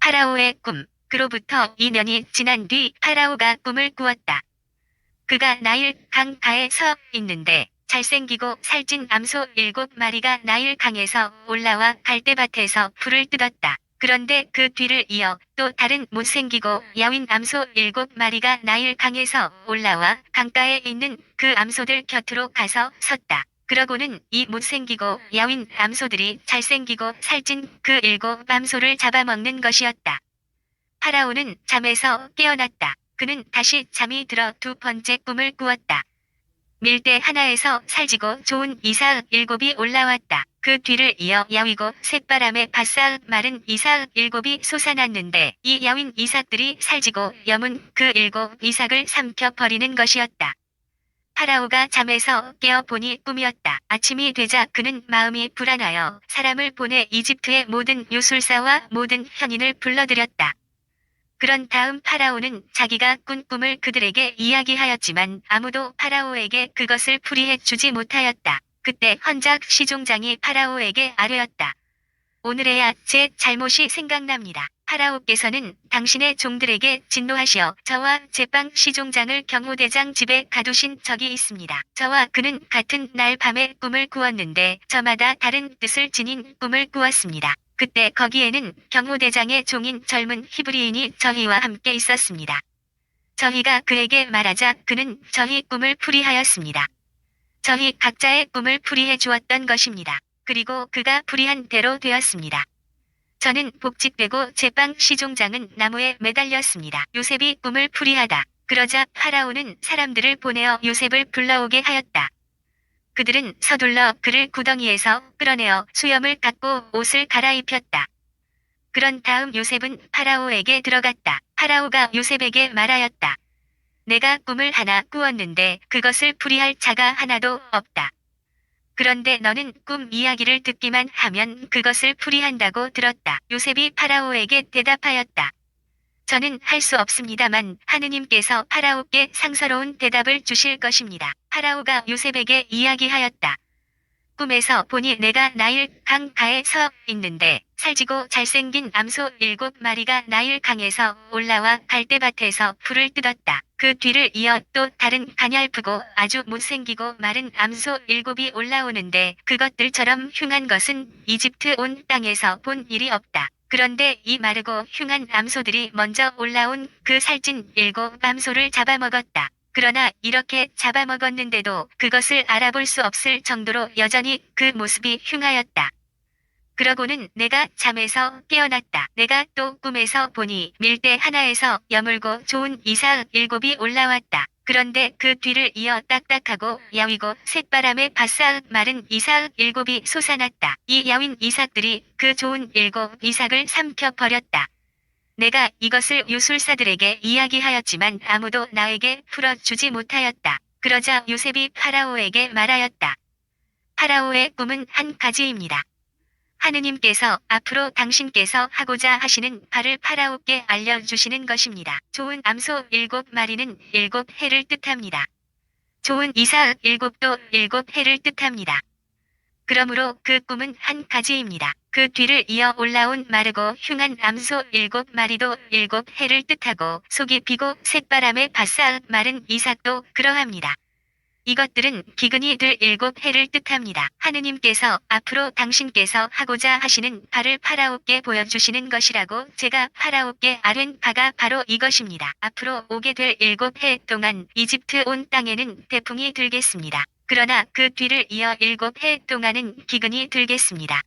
파라오의 꿈. 그로부터 2년이 지난 뒤 파라오가 꿈을 꾸었다. 그가 나일 강가에 서 있는데 잘생기고 살찐 암소 7마리가 나일 강에서 올라와 갈대밭에서 풀을 뜯었다. 그런데 그 뒤를 이어 또 다른 못생기고 야윈 암소 7마리가 나일 강에서 올라와 강가에 있는 그 암소들 곁으로 가서 섰다. 그러고는 이 못생기고 야윈 암소들이 잘생기고 살찐 그 7암소를 잡아먹는 것이었다. 파라오는 잠에서 깨어났다. 그는 다시 잠이 들어 두 번째 꿈을 꾸었다. 밀대 하나에서 살지고 좋은 이삭 7이 올라왔다. 그 뒤를 이어 야위고 새바람에 바싹 마른 이삭 7이 솟아났는데 이 야윈 이삭들이 살지고 여문 그 7이삭을 삼켜버리는 것이었다. 파라오가 잠에서 깨어 보니 꿈이었다. 아침이 되자 그는 마음이 불안하여 사람을 보내 이집트의 모든 요술사와 모든 현인을 불러들였다. 그런 다음 파라오는 자기가 꾼 꿈을 그들에게 이야기하였지만 아무도 파라오에게 그것을 풀이해 주지 못하였다. 그때 헌작 시종장이 파라오에게 아뢰었다. 오늘에야 제 잘못이 생각납니다. 파라오께서는 당신의 종들에게 진노하시어 저와 제빵 시종장을 경호대장 집에 가두신 적이 있습니다. 저와 그는 같은 날 밤에 꿈을 꾸었는데 저마다 다른 뜻을 지닌 꿈을 꾸었습니다. 그때 거기에는 경호대장의 종인 젊은 히브리인이 저희와 함께 있었습니다. 저희가 그에게 말하자 그는 저희 꿈을 풀이하였습니다. 저희 각자의 꿈을 풀이해 주었던 것입니다. 그리고 그가 풀이한 대로 되었습니다. 저는 복직되고 제빵 시종장은 나무에 매달렸습니다. 요셉이 꿈을 풀이하다. 그러자 파라오는 사람들을 보내어 요셉을 불러오게 하였다. 그들은 서둘러 그를 구덩이에서 끌어내어 수염을 깎고 옷을 갈아입혔다. 그런 다음 요셉은 파라오에게 들어갔다. 파라오가 요셉에게 말하였다. 내가 꿈을 하나 꾸었는데 그것을 풀이할 자가 하나도 없다. 그런데 너는 꿈 이야기를 듣기만 하면 그것을 풀이한다고 들었다. 요셉이 파라오에게 대답하였다. 저는 할 수 없습니다만 하느님께서 파라오께 상서로운 대답을 주실 것입니다. 파라오가 요셉에게 이야기하였다. 꿈에서 보니 내가 나일 강가에 서 있는데 살지고 잘생긴 암소 7마리가 나일 강에서 올라와 갈대밭에서 풀을 뜯었다. 그 뒤를 이어 또 다른 가냘프고 아주 못생기고 마른 암소 7이 올라오는데 그것들처럼 흉한 것은 이집트 온 땅에서 본 일이 없다. 그런데 이 마르고 흉한 암소들이 먼저 올라온 그 살찐 7암소를 잡아먹었다. 그러나 이렇게 잡아먹었는데도 그것을 알아볼 수 없을 정도로 여전히 그 모습이 흉하였다. 그러고는 내가 잠에서 깨어났다. 내가 또 꿈에서 보니 밀대 하나에서 여물고 좋은 이삭 7이 올라왔다. 그런데 그 뒤를 이어 딱딱하고 야위고 새바람에 바싹 마른 이삭 7이 솟아났다. 이 야윈 이삭들이 그 좋은 7이삭을 삼켜버렸다. 내가 이것을 요술사들에게 이야기하였지만 아무도 나에게 풀어주지 못하였다. 그러자 요셉이 파라오에게 말하였다. 파라오의 꿈은 한 가지입니다. 하느님께서 앞으로 당신께서 하고자 하시는 바를 파라오께 알려주시는 것입니다. 좋은 암소 7마리는 7해를 뜻합니다. 좋은 이삭 7도 7해를 뜻합니다. 그러므로 그 꿈은 한 가지입니다. 그 뒤를 이어 올라온 마르고 흉한 암소 7마리도 7해를 뜻하고 속이 비고 새바람에 바싹 마른 이삭도 그러합니다. 이것들은 기근이 들 7해를 뜻합니다. 하느님께서 앞으로 당신께서 하고자 하시는 바를 파라오께 보여주시는 것이라고 제가 파라오께 아뢰는 바가 바로 이것입니다. 앞으로 오게 될 7해 동안 이집트 온 땅에는 태풍이 들겠습니다. 그러나 그 뒤를 이어 7해 동안은 기근이 들겠습니다.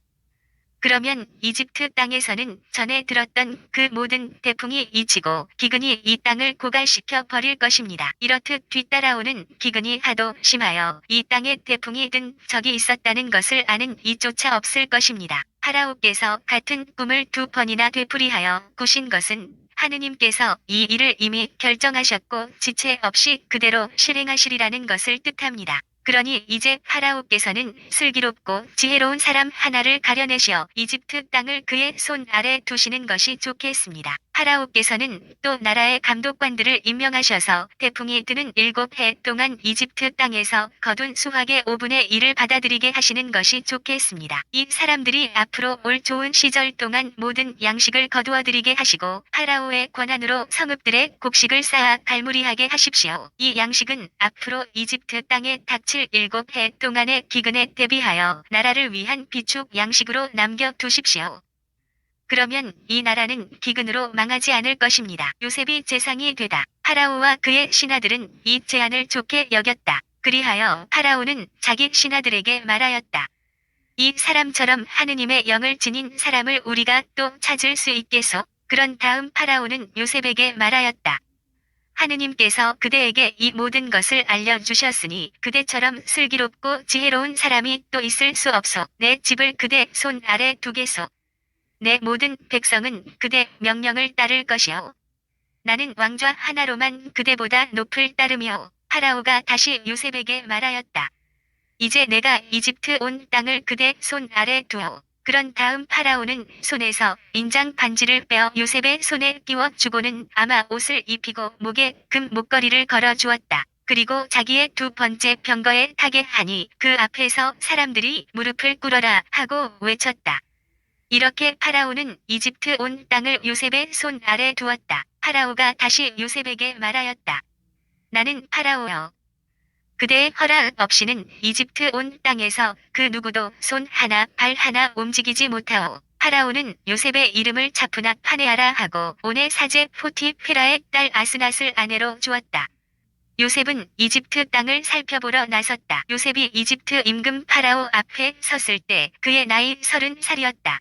그러면 이집트 땅에서는 전에 들었던 그 모든 태풍이 잊히고 기근이 이 땅을 고갈시켜 버릴 것입니다. 이렇듯 뒤따라오는 기근이 하도 심하여 이 땅에 태풍이 든 적이 있었다는 것을 아는 이조차 없을 것입니다. 파라오께서 같은 꿈을 2번이나 되풀이하여 꾸신 것은 하느님께서 이 일을 이미 결정하셨고 지체 없이 그대로 실행하시리라는 것을 뜻합니다. 그러니 이제 파라오께서는 슬기롭고 지혜로운 사람 하나를 가려내시어 이집트 땅을 그의 손 아래 두시는 것이 좋겠습니다. 파라오께서는 또 나라의 감독관들을 임명하셔서 태풍이 드는 7해 동안 이집트 땅에서 거둔 수확의 5분의 1을 받아들이게 하시는 것이 좋겠습니다. 이 사람들이 앞으로 올 좋은 시절 동안 모든 양식을 거두어들이게 하시고 파라오의 권한으로 성읍들의 곡식을 쌓아 갈무리하게 하십시오. 이 양식은 앞으로 이집트 땅에 닥칠 7해 동안의 기근에 대비하여 나라를 위한 비축 양식으로 남겨두십시오. 그러면 이 나라는 기근으로 망하지 않을 것입니다. 요셉이 재상이 되다. 파라오와 그의 신하들은 이 제안을 좋게 여겼다. 그리하여 파라오는 자기 신하들에게 말하였다. 이 사람처럼 하느님의 영을 지닌 사람을 우리가 또 찾을 수 있겠소? 그런 다음 파라오는 요셉에게 말하였다. 하느님께서 그대에게 이 모든 것을 알려주셨으니 그대처럼 슬기롭고 지혜로운 사람이 또 있을 수 없소. 내 집을 그대 손 아래 두겠소. 내 모든 백성은 그대 명령을 따를 것이오. 나는 왕좌 하나로만 그대보다 높을 따르며 파라오가 다시 요셉에게 말하였다. 이제 내가 이집트 온 땅을 그대 손 아래 두오. 그런 다음 파라오는 손에서 인장 반지를 빼어 요셉의 손에 끼워 주고는 아마 옷을 입히고 목에 금 목걸이를 걸어 주었다. 그리고 자기의 두 번째 병거에 타게 하니 그 앞에서 사람들이 무릎을 꿇어라 하고 외쳤다. 이렇게 파라오는 이집트 온 땅을 요셉의 손 아래 두었다. 파라오가 다시 요셉에게 말하였다. 나는 파라오여. 그대의 허락 없이는 이집트 온 땅에서 그 누구도 손 하나 발 하나 움직이지 못하오. 파라오는 요셉의 이름을 차푸나 파네아라 하고 온의 사제 포티피라의 딸 아스낫을 아내로 주었다. 요셉은 이집트 땅을 살펴보러 나섰다. 요셉이 이집트 임금 파라오 앞에 섰을 때 그의 나이 30살이었다.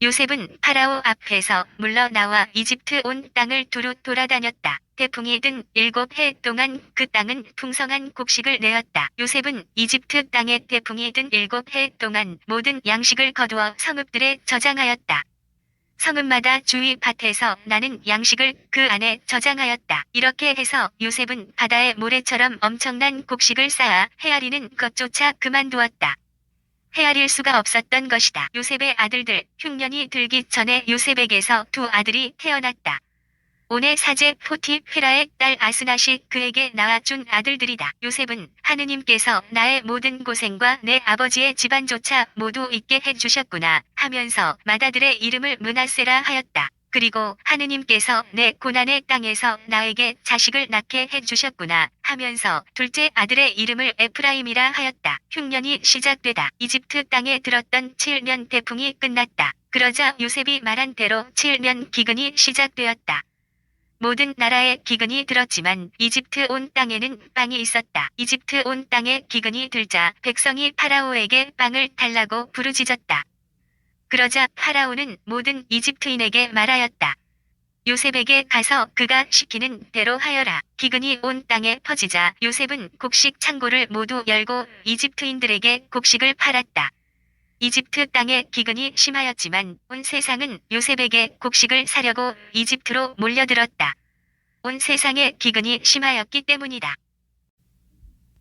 요셉은 파라오 앞에서 물러나와 이집트 온 땅을 두루 돌아다녔다. 태풍이 든 7해 동안 그 땅은 풍성한 곡식을 내었다. 요셉은 이집트 땅에 태풍이 든 7해 동안 모든 양식을 거두어 성읍들에 저장하였다. 성읍마다 주위 밭에서 나는 양식을 그 안에 저장하였다. 이렇게 해서 요셉은 바다의 모래처럼 엄청난 곡식을 쌓아 헤아리는 것조차 그만두었다. 헤아릴 수가 없었던 것이다. 요셉의 아들들, 흉년이 들기 전에 요셉에게서 두 아들이 태어났다. 온의 사제 포티피라의 딸 아스낫이 그에게 낳아준 아들들이다. 요셉은 하느님께서 나의 모든 고생과 내 아버지의 집안조차 모두 잊게 해주셨구나 하면서 맏아들의 이름을 므낫세라 하였다. 그리고 하느님께서 내 고난의 땅에서 나에게 자식을 낳게 해주셨구나 하면서 둘째 아들의 이름을 에프라임이라 하였다. 흉년이 시작되다. 이집트 땅에 들었던 7년 태풍이 끝났다. 그러자 요셉이 말한 대로 7년 기근이 시작되었다. 모든 나라에 기근이 들었지만 이집트 온 땅에는 빵이 있었다. 이집트 온 땅에 기근이 들자 백성이 파라오에게 빵을 달라고 부르짖었다. 그러자 파라오는 모든 이집트인에게 말하였다. 요셉에게 가서 그가 시키는 대로 하여라. 기근이 온 땅에 퍼지자 요셉은 곡식 창고를 모두 열고 이집트인들에게 곡식을 팔았다. 이집트 땅에 기근이 심하였지만 온 세상은 요셉에게 곡식을 사려고 이집트로 몰려들었다. 온 세상에 기근이 심하였기 때문이다.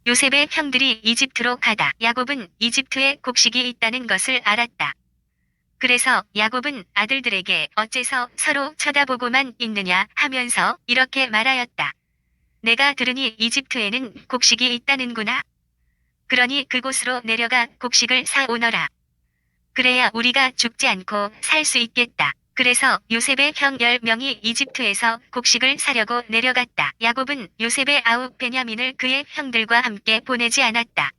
요셉의 형들이 이집트로 가다 야곱은 이집트에 곡식이 있다는 것을 알았다. 그래서 야곱은 아들들에게 어째서 서로 쳐다보고만 있느냐 하면서 이렇게 말하였다. 내가 들으니 이집트에는 곡식이 있다는구나. 그러니 그곳으로 내려가 곡식을 사오너라. 그래야 우리가 죽지 않고 살 수 있겠다. 그래서 요셉의 형 10명이 이집트에서 곡식을 사려고 내려갔다. 야곱은 요셉의 아우 베냐민을 그의 형들과 함께 보내지 않았다.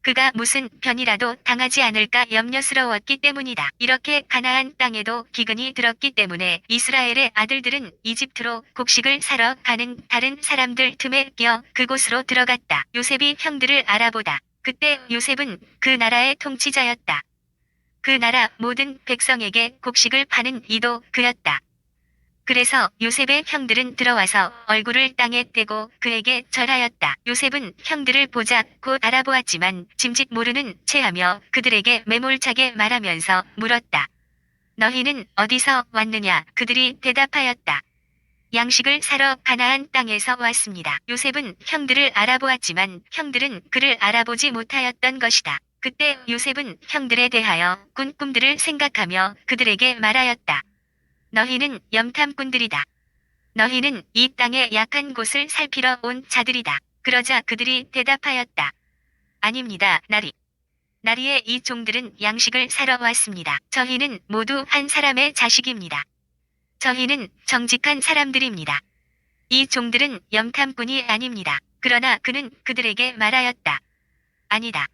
그가 무슨 변이라도 당하지 않을까 염려스러웠기 때문이다. 이렇게 가나안 땅에도 기근이 들었기 때문에 이스라엘의 아들들은 이집트로 곡식을 사러 가는 다른 사람들 틈에 끼어 그곳으로 들어갔다. 요셉이 형들을 알아보다. 그때 요셉은 그 나라의 통치자였다. 그 나라 모든 백성에게 곡식을 파는 이도 그였다. 그래서 요셉의 형들은 들어와서 얼굴을 땅에 떼고 그에게 절하였다. 요셉은 형들을 보자 곧 알아보았지만 짐짓 모르는 체하며 그들에게 매몰차게 말하면서 물었다. 너희는 어디서 왔느냐? 그들이 대답하였다. 양식을 사러 가나안 땅에서 왔습니다. 요셉은 형들을 알아보았지만 형들은 그를 알아보지 못하였던 것이다. 그때 요셉은 형들에 대하여 꾼 꿈들을 생각하며 그들에게 말하였다. 너희는 염탐꾼들이다. 너희는 이 땅의 약한 곳을 살피러 온 자들이다. 그러자 그들이 대답하였다. 아닙니다, 나리. 나리의 이 종들은 양식을 사러 왔습니다. 저희는 모두 한 사람의 자식입니다. 저희는 정직한 사람들입니다. 이 종들은 염탐꾼이 아닙니다. 그러나 그는 그들에게 말하였다. 아니다.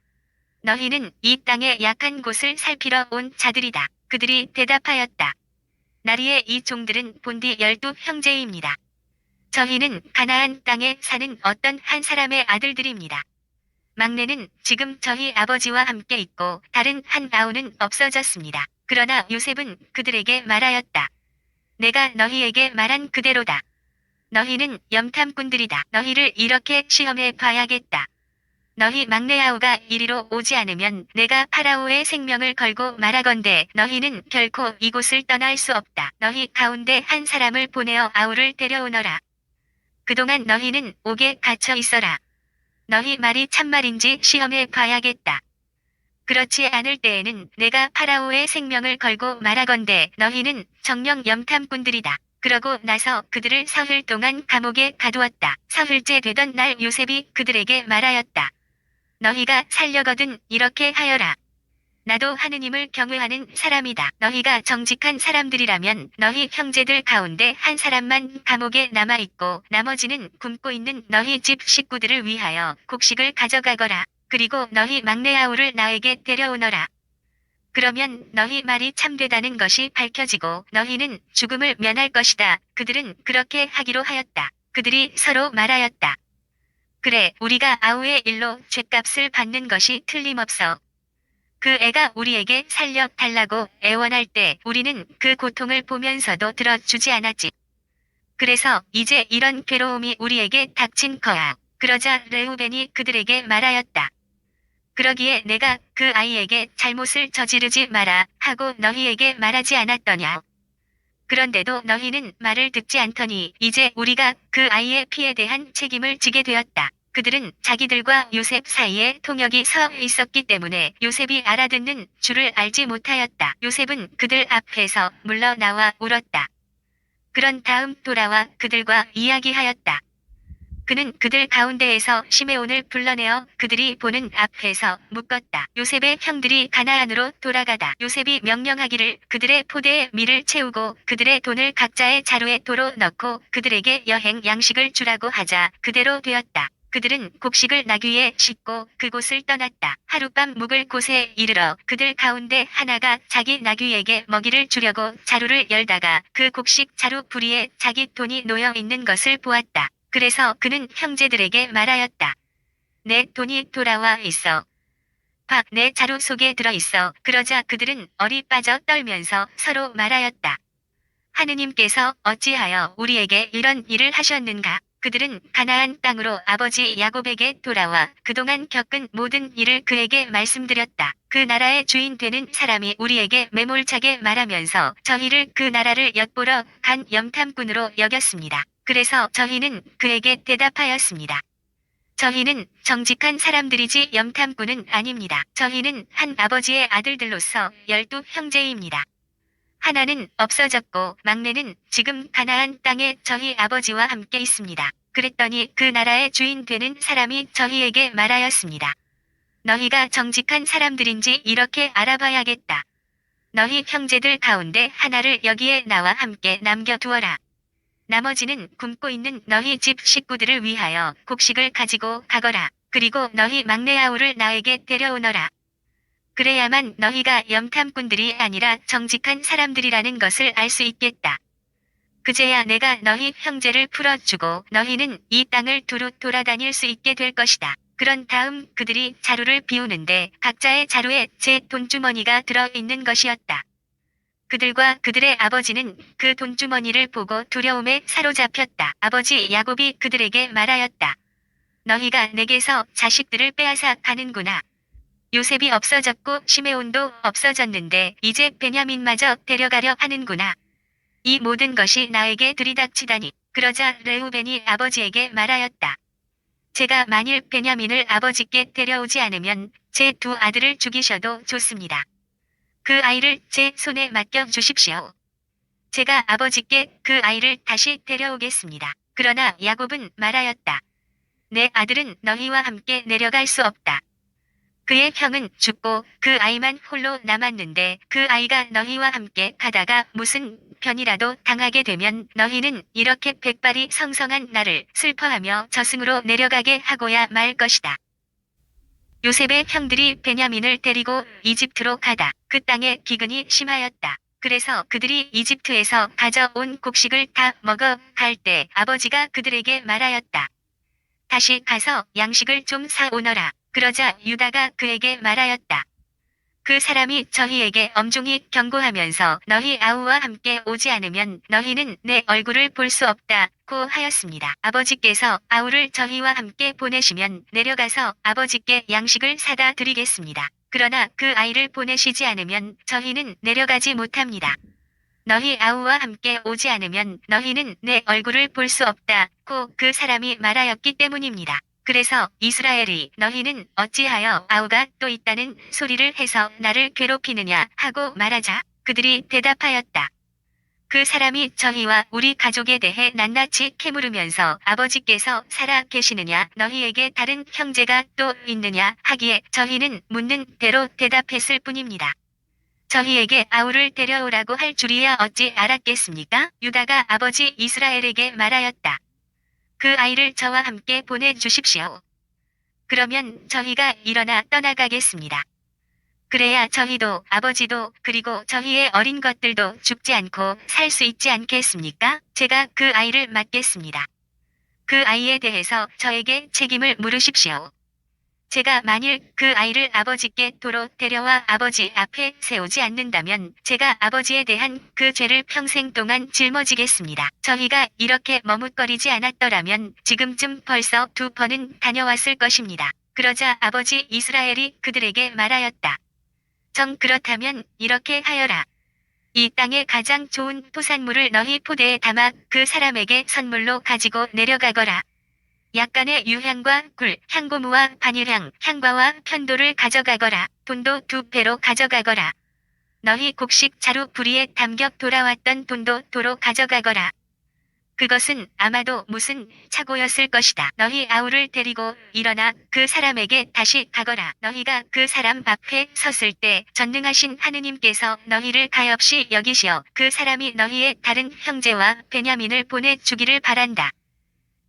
너희는 이 땅의 약한 곳을 살피러 온 자들이다. 그들이 대답하였다. 나리의 이 종들은 본디 12형제입니다. 저희는 가나안 땅에 사는 어떤 한 사람의 아들들입니다. 막내는 지금 저희 아버지와 함께 있고 다른 한 아우는 없어졌습니다. 그러나 요셉은 그들에게 말하였다. 내가 너희에게 말한 그대로다. 너희는 염탐꾼들이다. 너희를 이렇게 시험해 봐야겠다. 너희 막내 아우가 이리로 오지 않으면 내가 파라오의 생명을 걸고 말하건대 너희는 결코 이곳을 떠날 수 없다. 너희 가운데 한 사람을 보내어 아우를 데려오너라. 그동안 너희는 옥에 갇혀 있어라. 너희 말이 참말인지 시험해 봐야겠다. 그렇지 않을 때에는 내가 파라오의 생명을 걸고 말하건대 너희는 정령 염탐꾼들이다. 그러고 나서 그들을 사흘 동안 감옥에 가두었다. 사흘째 되던 날 요셉이 그들에게 말하였다. 너희가 살려거든 이렇게 하여라. 나도 하느님을 경외하는 사람이다. 너희가 정직한 사람들이라면 너희 형제들 가운데 한 사람만 감옥에 남아있고 나머지는 굶고 있는 너희 집 식구들을 위하여 곡식을 가져가거라. 그리고 너희 막내 아우를 나에게 데려오너라. 그러면 너희 말이 참되다는 것이 밝혀지고 너희는 죽음을 면할 것이다. 그들은 그렇게 하기로 하였다. 그들이 서로 말하였다. 그래, 우리가 아우의 일로 죗값을 받는 것이 틀림없어. 그 애가 우리에게 살려달라고 애원할 때 우리는 그 고통을 보면서도 들어주지 않았지. 그래서 이제 이런 괴로움이 우리에게 닥친 거야. 그러자 레우벤이 그들에게 말하였다. 그러기에 내가 그 아이에게 잘못을 저지르지 마라 하고 너희에게 말하지 않았더냐. 그런데도 너희는 말을 듣지 않더니 이제 우리가 그 아이의 피에 대한 책임을 지게 되었다. 그들은 자기들과 요셉 사이에 통역이 서 있었기 때문에 요셉이 알아듣는 줄을 알지 못하였다. 요셉은 그들 앞에서 물러나와 울었다. 그런 다음 돌아와 그들과 이야기하였다. 그는 그들 가운데에서 시메온을 불러내어 그들이 보는 앞에서 묶었다. 요셉의 형들이 가나안으로 돌아가다 요셉이 명령하기를 그들의 포대에 밀을 채우고 그들의 돈을 각자의 자루에 도로 넣고 그들에게 여행 양식을 주라고 하자 그대로 되었다. 그들은 곡식을 나귀에 싣고 그곳을 떠났다. 하룻밤 묵을 곳에 이르러 그들 가운데 하나가 자기 나귀에게 먹이를 주려고 자루를 열다가 그 곡식 자루 부리에 자기 돈이 놓여 있는 것을 보았다. 그래서 그는 형제들에게 말하였다. 내 돈이 돌아와 있어. 봐, 내 자루 속에 들어 있어. 그러자 그들은 얼이 빠져 떨면서 서로 말하였다. 하느님께서 어찌하여 우리에게 이런 일을 하셨는가? 그들은 가나안 땅으로 아버지 야곱에게 돌아와 그동안 겪은 모든 일을 그에게 말씀드렸다. 그 나라의 주인 되는 사람이 우리에게 매몰차게 말하면서 저희를 그 나라를 엿보러 간 염탐꾼으로 여겼습니다. 그래서 저희는 그에게 대답하였습니다. 저희는 정직한 사람들이지 염탐꾼은 아닙니다. 저희는 한 아버지의 아들들로서 12형제입니다. 하나는 없어졌고 막내는 지금 가나안 땅에 저희 아버지와 함께 있습니다. 그랬더니 그 나라의 주인 되는 사람이 저희에게 말하였습니다. 너희가 정직한 사람들인지 이렇게 알아봐야겠다. 너희 형제들 가운데 하나를 여기에 나와 함께 남겨두어라. 나머지는 굶고 있는 너희 집 식구들을 위하여 곡식을 가지고 가거라. 그리고 너희 막내 아우를 나에게 데려오너라. 그래야만 너희가 염탐꾼들이 아니라 정직한 사람들이라는 것을 알 수 있겠다. 그제야 내가 너희 형제를 풀어주고 너희는 이 땅을 두루 돌아다닐 수 있게 될 것이다. 그런 다음 그들이 자루를 비우는데 각자의 자루에 제 돈주머니가 들어있는 것이었다. 그들과 그들의 아버지는 그 돈주머니를 보고 두려움에 사로잡혔다. 아버지 야곱이 그들에게 말하였다. 너희가 내게서 자식들을 빼앗아 가는구나. 요셉이 없어졌고 시메온도 없어졌는데 이제 베냐민마저 데려가려 하는구나. 이 모든 것이 나에게 들이닥치다니. 그러자 레우벤이 아버지에게 말하였다. 제가 만일 베냐민을 아버지께 데려오지 않으면 제 두 아들을 죽이셔도 좋습니다. 그 아이를 제 손에 맡겨 주십시오. 제가 아버지께 그 아이를 다시 데려오겠습니다. 그러나 야곱은 말하였다. 내 아들은 너희와 함께 내려갈 수 없다. 그의 형은 죽고 그 아이만 홀로 남았는데 그 아이가 너희와 함께 가다가 무슨 변이라도 당하게 되면 너희는 이렇게 백발이 성성한 나를 슬퍼하며 저승으로 내려가게 하고야 말 것이다. 요셉의 형들이 베냐민을 데리고 이집트로 가다 그 땅에 기근이 심하였다. 그래서 그들이 이집트에서 가져온 곡식을 다 먹어 갈 때 아버지가 그들에게 말하였다. 다시 가서 양식을 좀 사오너라. 그러자 유다가 그에게 말하였다. 그 사람이 저희에게 엄중히 경고하면서 너희 아우와 함께 오지 않으면 너희는 내 얼굴을 볼 수 없다고 하였습니다. 아버지께서 아우를 저희와 함께 보내시면 내려가서 아버지께 양식을 사다 드리겠습니다. 그러나 그 아이를 보내시지 않으면 저희는 내려가지 못합니다. 너희 아우와 함께 오지 않으면 너희는 내 얼굴을 볼 수 없다고 그 사람이 말하였기 때문입니다. 그래서 이스라엘이 너희는 어찌하여 아우가 또 있다는 소리를 해서 나를 괴롭히느냐 하고 말하자 그들이 대답하였다. 그 사람이 저희와 우리 가족에 대해 낱낱이 캐물으면서 아버지께서 살아 계시느냐 너희에게 다른 형제가 또 있느냐 하기에 저희는 묻는 대로 대답했을 뿐입니다. 저희에게 아우를 데려오라고 할 줄이야 어찌 알았겠습니까? 유다가 아버지 이스라엘에게 말하였다. 그 아이를 저와 함께 보내주십시오. 그러면 저희가 일어나 떠나가겠습니다. 그래야 저희도 아버지도 그리고 저희의 어린 것들도 죽지 않고 살 수 있지 않겠습니까? 제가 그 아이를 맡겠습니다. 그 아이에 대해서 저에게 책임을 물으십시오. 제가 만일 그 아이를 아버지께 도로 데려와 아버지 앞에 세우지 않는다면 제가 아버지에 대한 그 죄를 평생 동안 짊어지겠습니다. 저희가 이렇게 머뭇거리지 않았더라면 지금쯤 벌써 2번은 다녀왔을 것입니다. 그러자 아버지 이스라엘이 그들에게 말하였다. 정 그렇다면 이렇게 하여라. 이 땅의 가장 좋은 토산물을 너희 포대에 담아 그 사람에게 선물로 가지고 내려가거라. 약간의 유향과 꿀, 향고무와 바닐향, 향과와 편도를 가져가거라. 돈도 2배로 가져가거라. 너희 곡식 자루 부리에 담겨 돌아왔던 돈도 도로 가져가거라. 그것은 아마도 무슨 착오였을 것이다. 너희 아우를 데리고 일어나 그 사람에게 다시 가거라. 너희가 그 사람 앞에 섰을 때 전능하신 하느님께서 너희를 가엾이 여기시어 그 사람이 너희의 다른 형제와 베냐민을 보내주기를 바란다.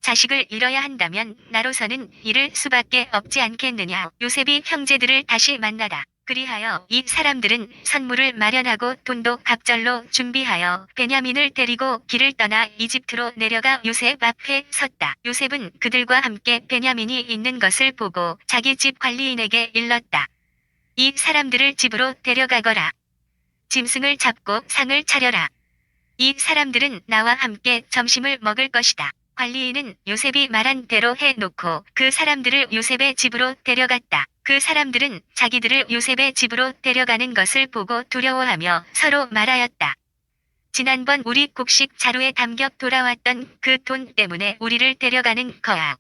자식을 잃어야 한다면 나로서는 잃을 수밖에 없지 않겠느냐. 요셉이 형제들을 다시 만나다. 그리하여 이 사람들은 선물을 마련하고 돈도 갑절로 준비하여 베냐민을 데리고 길을 떠나 이집트로 내려가 요셉 앞에 섰다. 요셉은 그들과 함께 베냐민이 있는 것을 보고 자기 집 관리인에게 일렀다. 이 사람들을 집으로 데려가거라. 짐승을 잡고 상을 차려라. 이 사람들은 나와 함께 점심을 먹을 것이다. 관리인은 요셉이 말한 대로 해놓고 그 사람들을 요셉의 집으로 데려갔다. 그 사람들은 자기들을 요셉의 집으로 데려가는 것을 보고 두려워하며 서로 말하였다. 지난번 우리 곡식 자루에 담겨 돌아왔던 그 돈 때문에 우리를 데려가는 거야.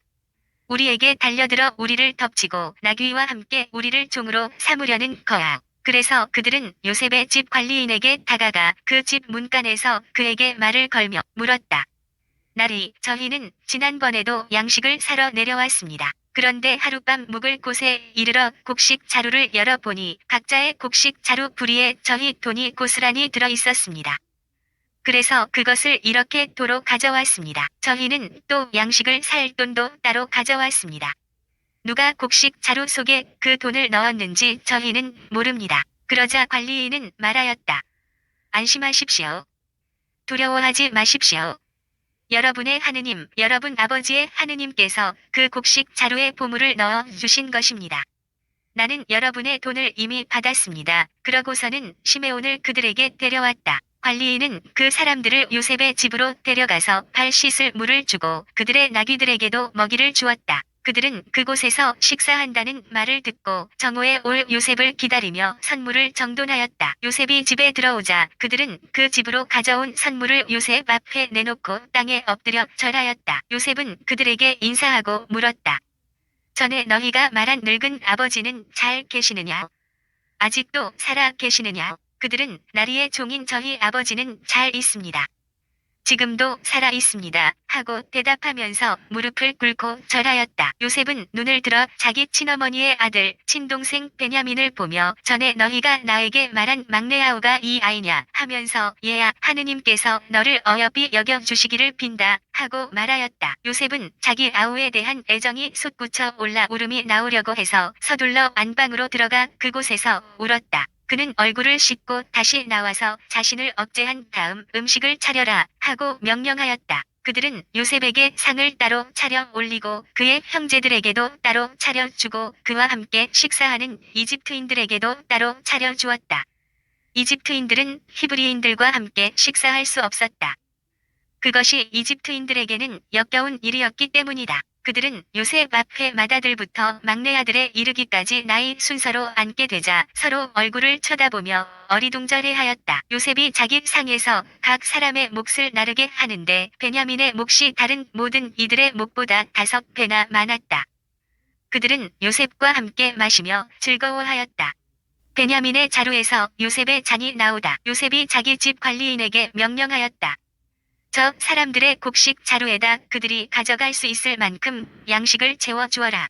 우리에게 달려들어 우리를 덮치고 나귀와 함께 우리를 종으로 삼으려는 거야. 그래서 그들은 요셉의 집 관리인에게 다가가 그 집 문간에서 그에게 말을 걸며 물었다. 나리, 저희는 지난번에도 양식을 사러 내려왔습니다. 그런데 하룻밤 묵을 곳에 이르러 곡식 자루를 열어보니 각자의 곡식 자루 부리에 저희 돈이 고스란히 들어 있었습니다. 그래서 그것을 이렇게 도로 가져왔습니다. 저희는 또 양식을 살 돈도 따로 가져왔습니다. 누가 곡식 자루 속에 그 돈을 넣었는지 저희는 모릅니다. 그러자 관리인은 말하였다. 안심하십시오. 두려워하지 마십시오. 여러분의 하느님, 여러분 아버지의 하느님께서 그 곡식 자루에 보물을 넣어 주신 것입니다. 나는 여러분의 돈을 이미 받았습니다. 그러고서는 시메온을 그들에게 데려왔다. 관리인은 그 사람들을 요셉의 집으로 데려가서 발 씻을 물을 주고 그들의 나귀들에게도 먹이를 주었다. 그들은 그곳에서 식사한다는 말을 듣고 정오에 올 요셉을 기다리며 선물을 정돈하였다. 요셉이 집에 들어오자 그들은 그 집으로 가져온 선물을 요셉 앞에 내놓고 땅에 엎드려 절하였다. 요셉은 그들에게 인사하고 물었다. 전에 너희가 말한 늙은 아버지는 잘 계시느냐? 아직도 살아 계시느냐? 그들은 나리의 종인 저희 아버지는 잘 있습니다. 지금도 살아 있습니다. 하고 대답하면서 무릎을 꿇고 절하였다. 요셉은 눈을 들어 자기 친어머니의 아들, 친동생 베냐민을 보며 전에 너희가 나에게 말한 막내 아우가 이 아이냐 하면서 얘야 하느님께서 너를 어여삐 여겨주시기를 빈다 하고 말하였다. 요셉은 자기 아우에 대한 애정이 솟구쳐 올라 울음이 나오려고 해서 서둘러 안방으로 들어가 그곳에서 울었다. 그는 얼굴을 씻고 다시 나와서 자신을 억제한 다음 음식을 차려라 하고 명령하였다. 그들은 요셉에게 상을 따로 차려 올리고 그의 형제들에게도 따로 차려주고 그와 함께 식사하는 이집트인들에게도 따로 차려주었다. 이집트인들은 히브리인들과 함께 식사할 수 없었다. 그것이 이집트인들에게는 역겨운 일이었기 때문이다. 그들은 요셉 앞에 맏아들부터 막내 아들에 이르기까지 나이 순서로 앉게 되자 서로 얼굴을 쳐다보며 어리둥절해하였다. 요셉이 자기 상에서 각 사람의 몫을 나르게 하는데 베냐민의 몫이 다른 모든 이들의 몫보다 5배나 많았다. 그들은 요셉과 함께 마시며 즐거워하였다. 베냐민의 자루에서 요셉의 잔이 나오다. 요셉이 자기 집 관리인에게 명령하였다. 저 사람들의 곡식 자루에다 그들이 가져갈 수 있을 만큼 양식을 채워 주어라.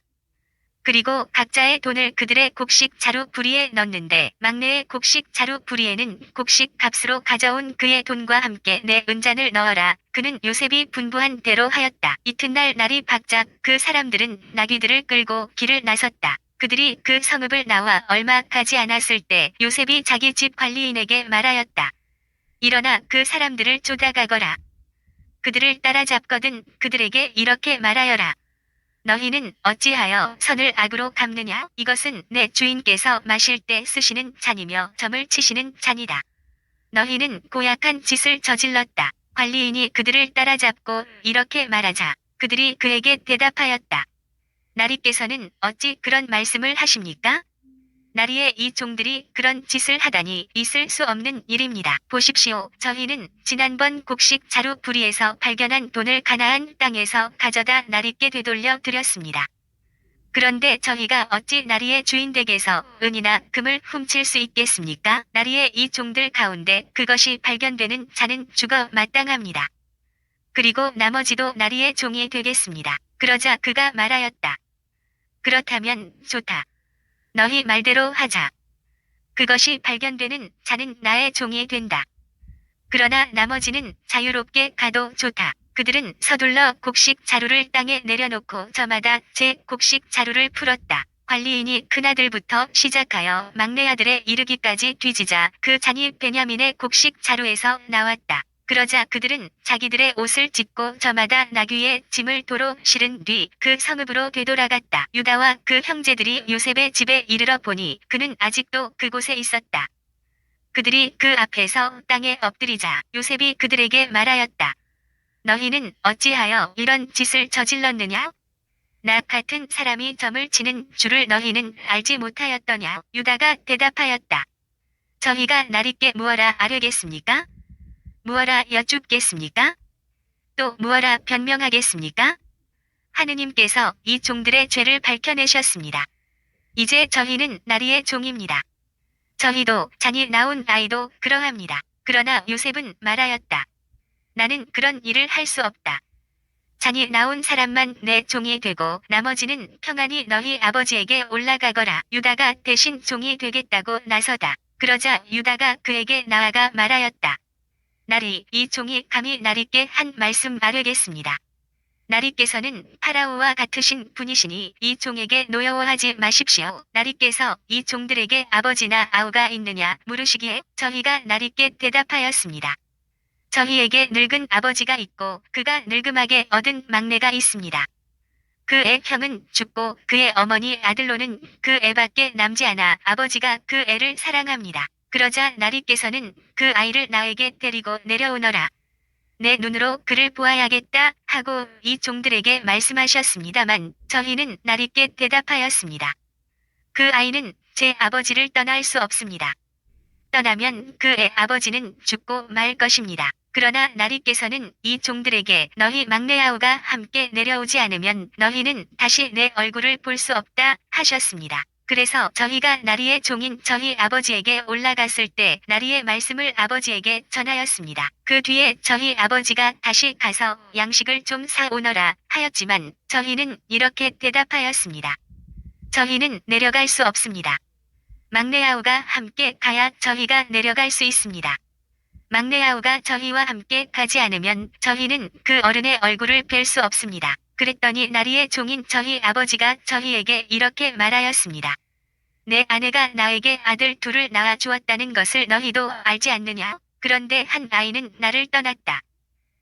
그리고 각자의 돈을 그들의 곡식 자루 부리에 넣는데 막내의 곡식 자루 부리에는 곡식 값으로 가져온 그의 돈과 함께 내 은잔을 넣어라. 그는 요셉이 분부한 대로 하였다. 이튿날 날이 밝자 그 사람들은 나귀들을 끌고 길을 나섰다. 그들이 그 성읍을 나와 얼마 가지 않았을 때 요셉이 자기 집 관리인에게 말하였다. 일어나 그 사람들을 쫓아가거라. 그들을 따라잡거든 그들에게 이렇게 말하여라. 너희는 어찌하여 선을 악으로 갚느냐? 이것은 내 주인께서 마실 때 쓰시는 잔이며 점을 치시는 잔이다. 너희는 고약한 짓을 저질렀다. 관리인이 그들을 따라잡고 이렇게 말하자 그들이 그에게 대답하였다. 나리께서는 어찌 그런 말씀을 하십니까? 나리의 이 종들이 그런 짓을 하다니 있을 수 없는 일입니다. 보십시오. 저희는 지난번 곡식 자루 부리에서 발견한 돈을 가나안 땅에서 가져다 나리께 되돌려 드렸습니다. 그런데 저희가 어찌 나리의 주인 댁에서 은이나 금을 훔칠 수 있겠습니까? 나리의 이 종들 가운데 그것이 발견되는 자는 죽어 마땅합니다. 그리고 나머지도 나리의 종이 되겠습니다. 그러자 그가 말하였다. 그렇다면 좋다. 너희 말대로 하자. 그것이 발견되는 자는 나의 종이 된다. 그러나 나머지는 자유롭게 가도 좋다. 그들은 서둘러 곡식 자루를 땅에 내려놓고 저마다 제 곡식 자루를 풀었다. 관리인이 큰아들부터 시작하여 막내 아들에 이르기까지 뒤지자 그 잔이 베냐민의 곡식 자루에서 나왔다. 그러자 그들은 자기들의 옷을 찢고 저마다 나귀의 짐을 도로 실은 뒤 그 성읍으로 되돌아갔다. 유다와 그 형제들이 요셉의 집에 이르러 보니 그는 아직도 그곳에 있었다. 그들이 그 앞에서 땅에 엎드리자 요셉이 그들에게 말하였다. 너희는 어찌하여 이런 짓을 저질렀느냐? 나 같은 사람이 점을 치는 줄을 너희는 알지 못하였더냐? 유다가 대답하였다. 저희가 나리께 무어라 아뢰겠습니까? 무어라 여쭙겠습니까? 또 무어라 변명하겠습니까? 하느님께서 이 종들의 죄를 밝혀내셨습니다. 이제 저희는 나리의 종입니다. 저희도 잔이 나온 아이도 그러합니다. 그러나 요셉은 말하였다. 나는 그런 일을 할 수 없다. 잔이 나온 사람만 내 종이 되고 나머지는 평안히 너희 아버지에게 올라가거라. 유다가 대신 종이 되겠다고 나서다. 그러자 유다가 그에게 나아가 말하였다. 나리 이 종이 감히 나리께 한 말씀 아뢰겠습니다. 나리께서는 파라오와 같으신 분이시니 이 종에게 노여워하지 마십시오. 나리께서 이 종들에게 아버지나 아우가 있느냐 물으시기에 저희가 나리께 대답하였습니다. 저희에게 늙은 아버지가 있고 그가 늙음하게 얻은 막내가 있습니다. 그 애 형은 죽고 그의 어머니 아들로는 그 애밖에 남지 않아 아버지가 그 애를 사랑합니다. 그러자 나리께서는 그 아이를 나에게 데리고 내려오너라. 내 눈으로 그를 보아야겠다 하고 이 종들에게 말씀하셨습니다만 저희는 나리께 대답하였습니다. 그 아이는 제 아버지를 떠날 수 없습니다. 떠나면 그의 아버지는 죽고 말 것입니다. 그러나 나리께서는 이 종들에게 너희 막내 아우가 함께 내려오지 않으면 너희는 다시 내 얼굴을 볼 수 없다 하셨습니다. 그래서 저희가 나리의 종인 저희 아버지에게 올라갔을 때 나리의 말씀을 아버지에게 전하였습니다. 그 뒤에 저희 아버지가 다시 가서 양식을 좀 사오너라 하였지만 저희는 이렇게 대답하였습니다. 저희는 내려갈 수 없습니다. 막내 아우가 함께 가야 저희가 내려갈 수 있습니다. 막내 아우가 저희와 함께 가지 않으면 저희는 그 어른의 얼굴을 뵐 수 없습니다. 그랬더니 나리의 종인 저희 아버지가 저희에게 이렇게 말하였습니다. 내 아내가 나에게 아들 둘을 낳아 주었다는 것을 너희도 알지 않느냐? 그런데 한 아이는 나를 떠났다.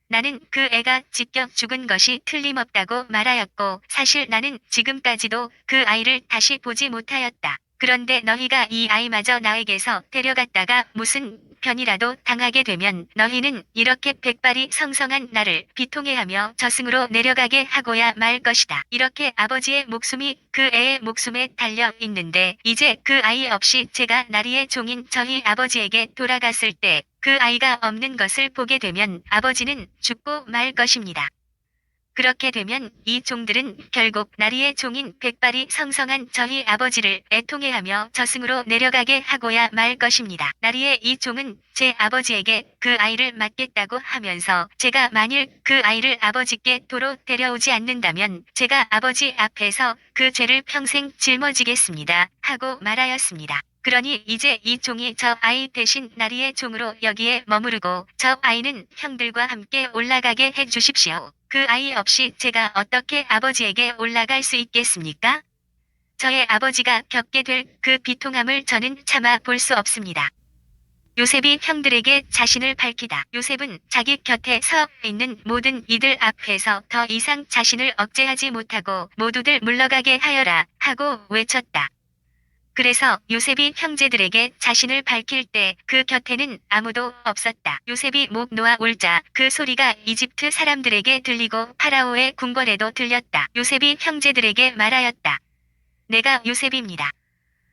나는 그 애가 직격 죽은 것이 틀림없다고 말하였고 사실 나는 지금까지도 그 아이를 다시 보지 못하였다. 그런데 너희가 이 아이마저 나에게서 데려갔다가 무슨 변이라도 당하게 되면 너희는 이렇게 백발이 성성한 나를 비통해하며 저승으로 내려가게 하고야 말 것이다. 이렇게 아버지의 목숨이 그 애의 목숨에 달려 있는데 이제 그 아이 없이 제가 나리의 종인 저희 아버지에게 돌아갔을 때 그 아이가 없는 것을 보게 되면 아버지는 죽고 말 것입니다. 그렇게 되면 이 종들은 결국 나리의 종인 백발이 성성한 저희 아버지를 애통해하며 저승으로 내려가게 하고야 말 것입니다. 나리의 이 종은 제 아버지에게 그 아이를 맡겠다고 하면서 제가 만일 그 아이를 아버지께 도로 데려오지 않는다면 제가 아버지 앞에서 그 죄를 평생 짊어지겠습니다. 하고 말하였습니다. 그러니 이제 이 종이 저 아이 대신 나리의 종으로 여기에 머무르고 저 아이는 형들과 함께 올라가게 해주십시오. 그 아이 없이 제가 어떻게 아버지에게 올라갈 수 있겠습니까? 저의 아버지가 겪게 될 그 비통함을 저는 참아 볼 수 없습니다. 요셉이 형들에게 자신을 밝히다. 요셉은 자기 곁에 서 있는 모든 이들 앞에서 더 이상 자신을 억제하지 못하고 모두들 물러가게 하여라 하고 외쳤다. 그래서 요셉이 형제들에게 자신을 밝힐 때 그 곁에는 아무도 없었다. 요셉이 목 놓아 울자 그 소리가 이집트 사람들에게 들리고 파라오의 궁궐에도 들렸다. 요셉이 형제들에게 말하였다. 내가 요셉입니다.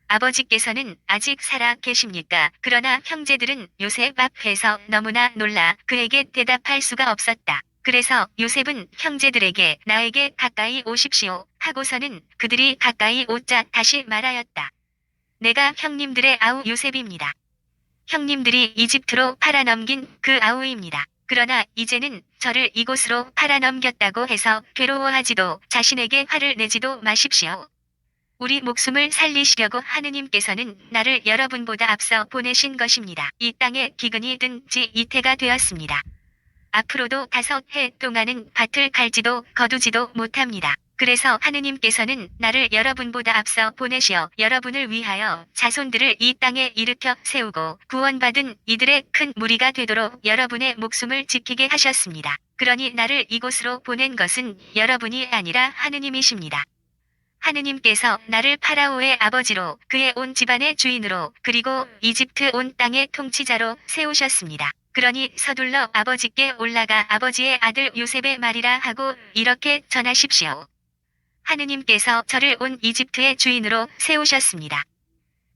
아버지께서는 아직 살아 계십니까? 그러나 형제들은 요셉 앞에서 너무나 놀라 그에게 대답할 수가 없었다. 그래서 요셉은 형제들에게 나에게 가까이 오십시오 하고서는 그들이 가까이 오자 다시 말하였다. 내가 형님들의 아우 요셉입니다. 형님들이 이집트로 팔아넘긴 그 아우입니다. 그러나 이제는 저를 이곳으로 팔아넘겼다고 해서 괴로워하지도 자신에게 화를 내지도 마십시오. 우리 목숨을 살리시려고 하느님께서는 나를 여러분보다 앞서 보내신 것입니다. 이 땅에 기근이 든 지 이태가 되었습니다. 앞으로도 5해 동안은 밭을 갈지도 거두지도 못합니다. 그래서 하느님께서는 나를 여러분보다 앞서 보내시어 여러분을 위하여 자손들을 이 땅에 일으켜 세우고 구원받은 이들의 큰 무리가 되도록 여러분의 목숨을 지키게 하셨습니다. 그러니 나를 이곳으로 보낸 것은 여러분이 아니라 하느님이십니다. 하느님께서 나를 파라오의 아버지로 그의 온 집안의 주인으로 그리고 이집트 온 땅의 통치자로 세우셨습니다. 그러니 서둘러 아버지께 올라가 아버지의 아들 요셉의 말이라 하고 이렇게 전하십시오. 하느님께서 저를 온 이집트의 주인으로 세우셨습니다.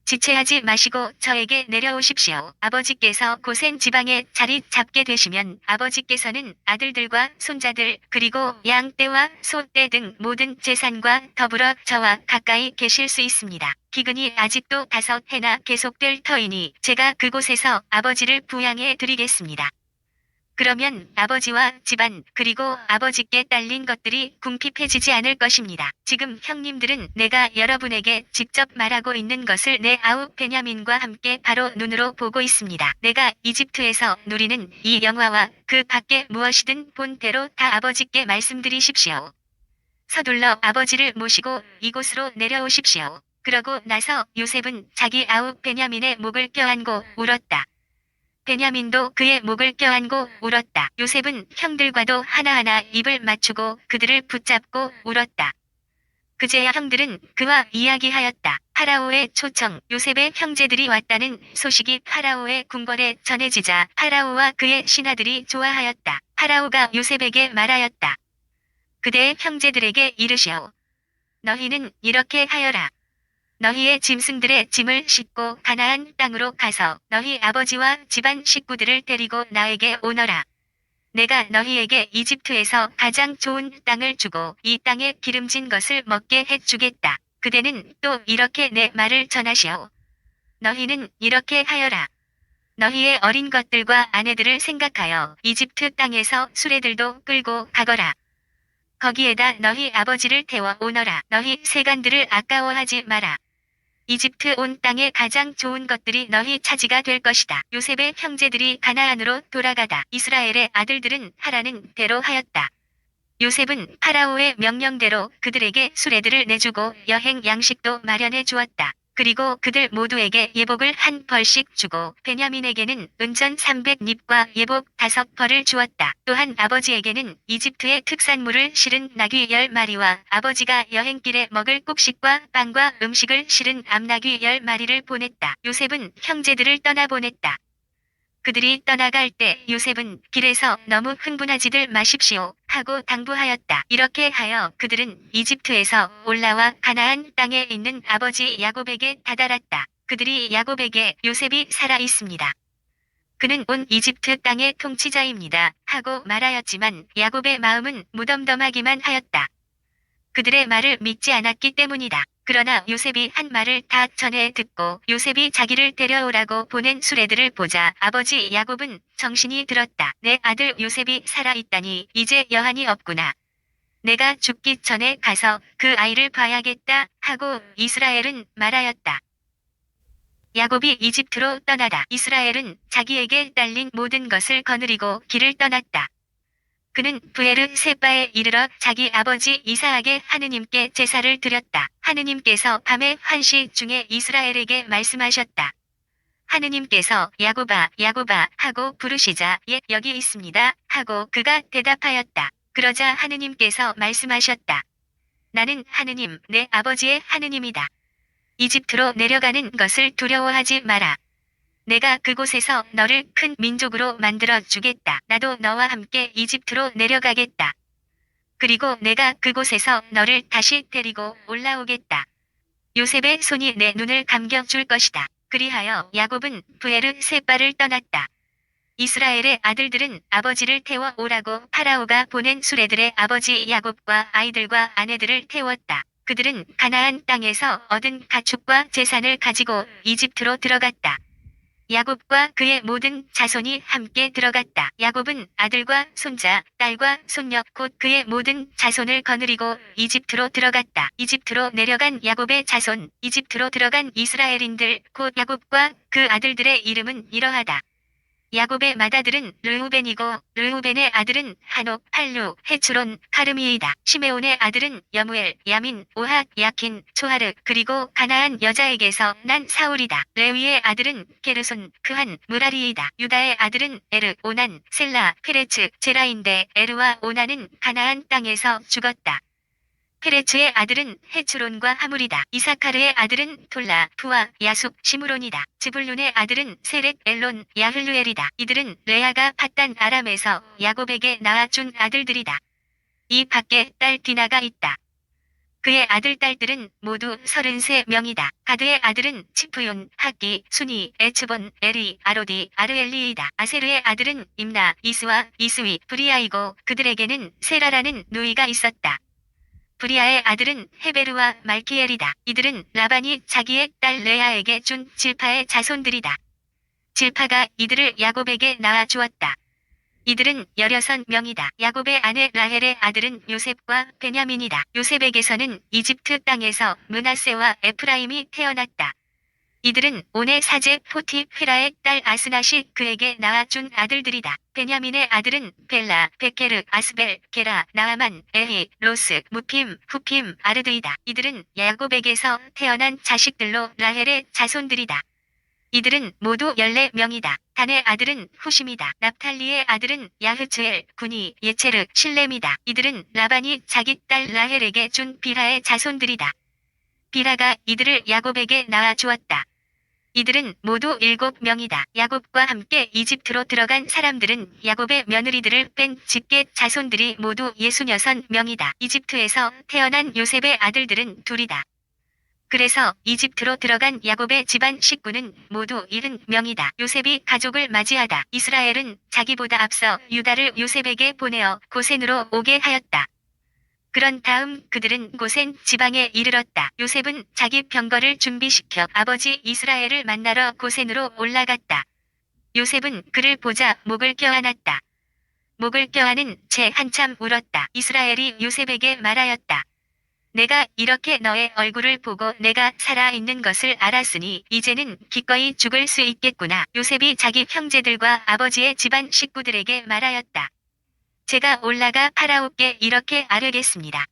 지체하지 마시고 저에게 내려오십시오. 아버지께서 고센 지방에 자리 잡게 되시면 아버지께서는 아들들과 손자들 그리고 양떼와 소떼 등 모든 재산과 더불어 저와 가까이 계실 수 있습니다. 기근이 아직도 5해나 계속될 터이니 제가 그곳에서 아버지를 부양해 드리겠습니다. 그러면 아버지와 집안 그리고 아버지께 딸린 것들이 궁핍해지지 않을 것입니다. 지금 형님들은 내가 여러분에게 직접 말하고 있는 것을 내 아우 베냐민과 함께 바로 눈으로 보고 있습니다. 내가 이집트에서 누리는 이 영화와 그 밖에 무엇이든 본대로 다 아버지께 말씀드리십시오. 서둘러 아버지를 모시고 이곳으로 내려오십시오. 그러고 나서 요셉은 자기 아우 베냐민의 목을 껴안고 울었다. 베냐민도 그의 목을 껴안고 울었다. 요셉은 형들과도 하나하나 입을 맞추고 그들을 붙잡고 울었다. 그제야 형들은 그와 이야기하였다. 파라오의 초청, 요셉의 형제들이 왔다는 소식이 파라오의 궁궐에 전해지자 파라오와 그의 신하들이 좋아하였다. 파라오가 요셉에게 말하였다. 그대의 형제들에게 이르시오. 너희는 이렇게 하여라. 너희의 짐승들의 짐을 싣고 가나안 땅으로 가서 너희 아버지와 집안 식구들을 데리고 나에게 오너라. 내가 너희에게 이집트에서 가장 좋은 땅을 주고 이 땅에 기름진 것을 먹게 해주겠다. 그대는 또 이렇게 내 말을 전하시오. 너희는 이렇게 하여라. 너희의 어린 것들과 아내들을 생각하여 이집트 땅에서 수레들도 끌고 가거라. 거기에다 너희 아버지를 태워 오너라. 너희 세간들을 아까워하지 마라. 이집트 온 땅의 가장 좋은 것들이 너희 차지가 될 것이다. 요셉의 형제들이 가나안으로 돌아가다 이스라엘의 아들들은 하라는 대로 하였다. 요셉은 파라오의 명령대로 그들에게 수레들을 내주고 여행 양식도 마련해 주었다. 그리고 그들 모두에게 예복을 한 벌씩 주고 베냐민에게는 은전 300닙과 예복 5벌을 주었다. 또한 아버지에게는 이집트의 특산물을 실은 나귀 10마리와 아버지가 여행길에 먹을 곡식과 빵과 음식을 실은 암나귀 10마리를 보냈다. 요셉은 형제들을 떠나보냈다. 그들이 떠나갈 때 요셉은 길에서 너무 흥분하지들 마십시오 하고 당부하였다. 이렇게 하여 그들은 이집트에서 올라와 가나안 땅에 있는 아버지 야곱에게 다다랐다. 그들이 야곱에게 요셉이 살아 있습니다. 그는 온 이집트 땅의 통치자입니다 하고 말하였지만 야곱의 마음은 무덤덤하기만 하였다. 그들의 말을 믿지 않았기 때문이다. 그러나 요셉이 한 말을 다 전해 듣고 요셉이 자기를 데려오라고 보낸 수레들을 보자 아버지 야곱은 정신이 들었다. 내 아들 요셉이 살아있다니 이제 여한이 없구나. 내가 죽기 전에 가서 그 아이를 봐야겠다 하고 이스라엘은 말하였다. 야곱이 이집트로 떠나다 이스라엘은 자기에게 딸린 모든 것을 거느리고 길을 떠났다. 그는 브에르 셋바에 이르러 자기 아버지 이사악의 하느님께 제사를 드렸다. 하느님께서 밤의 환시 중에 이스라엘에게 말씀하셨다. 하느님께서 야곱아 야곱아 하고 부르시자 예 여기 있습니다 하고 그가 대답하였다. 그러자 하느님께서 말씀하셨다. 나는 하느님 내 아버지의 하느님이다. 이집트로 내려가는 것을 두려워하지 마라. 내가 그곳에서 너를 큰 민족으로 만들어 주겠다. 나도 너와 함께 이집트로 내려가겠다. 그리고 내가 그곳에서 너를 다시 데리고 올라오겠다. 요셉의 손이 내 눈을 감겨줄 것이다. 그리하여 야곱은 브에르 셋바를 떠났다. 이스라엘의 아들들은 아버지를 태워 오라고 파라오가 보낸 수레들의 아버지 야곱과 아이들과 아내들을 태웠다. 그들은 가나안 땅에서 얻은 가축과 재산을 가지고 이집트로 들어갔다. 야곱과 그의 모든 자손이 함께 들어갔다. 야곱은 아들과 손자, 딸과 손녀 곧 그의 모든 자손을 거느리고 이집트로 들어갔다. 이집트로 내려간 야곱의 자손, 이집트로 들어간 이스라엘인들 곧 야곱과 그 아들들의 이름은 이러하다. 야곱의 맏아들은 르우벤이고 르우벤의 아들은 한옥, 팔루, 헤츠론, 카르미이다. 시메온의 아들은 여무엘, 야민, 오핫, 야킨, 초하르 그리고 가나안 여자에게서 난 사울이다. 레위의 아들은 게르손, 그한, 무라리이다. 유다의 아들은 에르, 오난, 셀라, 페레츠, 제라인데 에르와 오난은 가나안 땅에서 죽었다. 페레츠의 아들은 헤츠론과 하물이다. 이사카르의 아들은 톨라, 푸와, 야숙, 시므론이다. 즈불룬의 아들은 세렛, 엘론, 야흘루엘이다. 이들은 레아가 밧단 아람에서 야곱에게 낳아준 아들들이다. 이 밖에 딸 디나가 있다. 그의 아들 딸들은 모두 33명이다. 가드의 아들은 치프윤, 학기, 순이, 에츠본, 에리, 아로디, 아르엘리이다. 아세르의 아들은 임나, 이스와 이스위, 브리아이고 그들에게는 세라라는 누이가 있었다. 브리아의 아들은 헤베르와 말키엘이다. 이들은 라반이 자기의 딸 레아에게 준 질파의 자손들이다. 질파가 이들을 야곱에게 낳아 주었다. 이들은 16명이다. 야곱의 아내 라헬의 아들은 요셉과 베냐민이다. 요셉에게서는 이집트 땅에서 므낫세와 에프라임이 태어났다. 이들은 온의 사제 포티페라의 딸 아스낫이 그에게 낳아준 아들들이다. 베냐민의 아들은 벨라, 베케르, 아스벨, 게라, 나아만, 에히, 로스, 무핌, 후핌, 아르드이다. 이들은 야곱에게서 태어난 자식들로 라헬의 자손들이다. 이들은 모두 14명이다. 단의 아들은 후심이다. 납탈리의 아들은 야흐츠엘, 구니, 예체르, 실렘이다. 이들은 라반이 자기 딸 라헬에게 준 비라의 자손들이다. 비라가 이들을 야곱에게 낳아 주었다. 이들은 모두 7명이다. 야곱과 함께 이집트로 들어간 사람들은 야곱의 며느리들을 뺀 직계 자손들이 모두 66명이다. 이집트에서 태어난 요셉의 아들들은 둘이다. 그래서 이집트로 들어간 야곱의 집안 식구는 모두 70명이다. 요셉이 가족을 맞이하다 이스라엘은 자기보다 앞서 유다를 요셉에게 보내어 고센으로 오게 하였다. 그런 다음 그들은 고센 지방에 이르렀다. 요셉은 자기 병거를 준비시켜 아버지 이스라엘을 만나러 고센으로 올라갔다. 요셉은 그를 보자 목을 껴안았다. 목을 껴안은 채 한참 울었다. 이스라엘이 요셉에게 말하였다. 내가 이렇게 너의 얼굴을 보고 내가 살아있는 것을 알았으니 이제는 기꺼이 죽을 수 있겠구나. 요셉이 자기 형제들과 아버지의 집안 식구들에게 말하였다. 제가 올라가 파라오께 이렇게 아뢰겠습니다.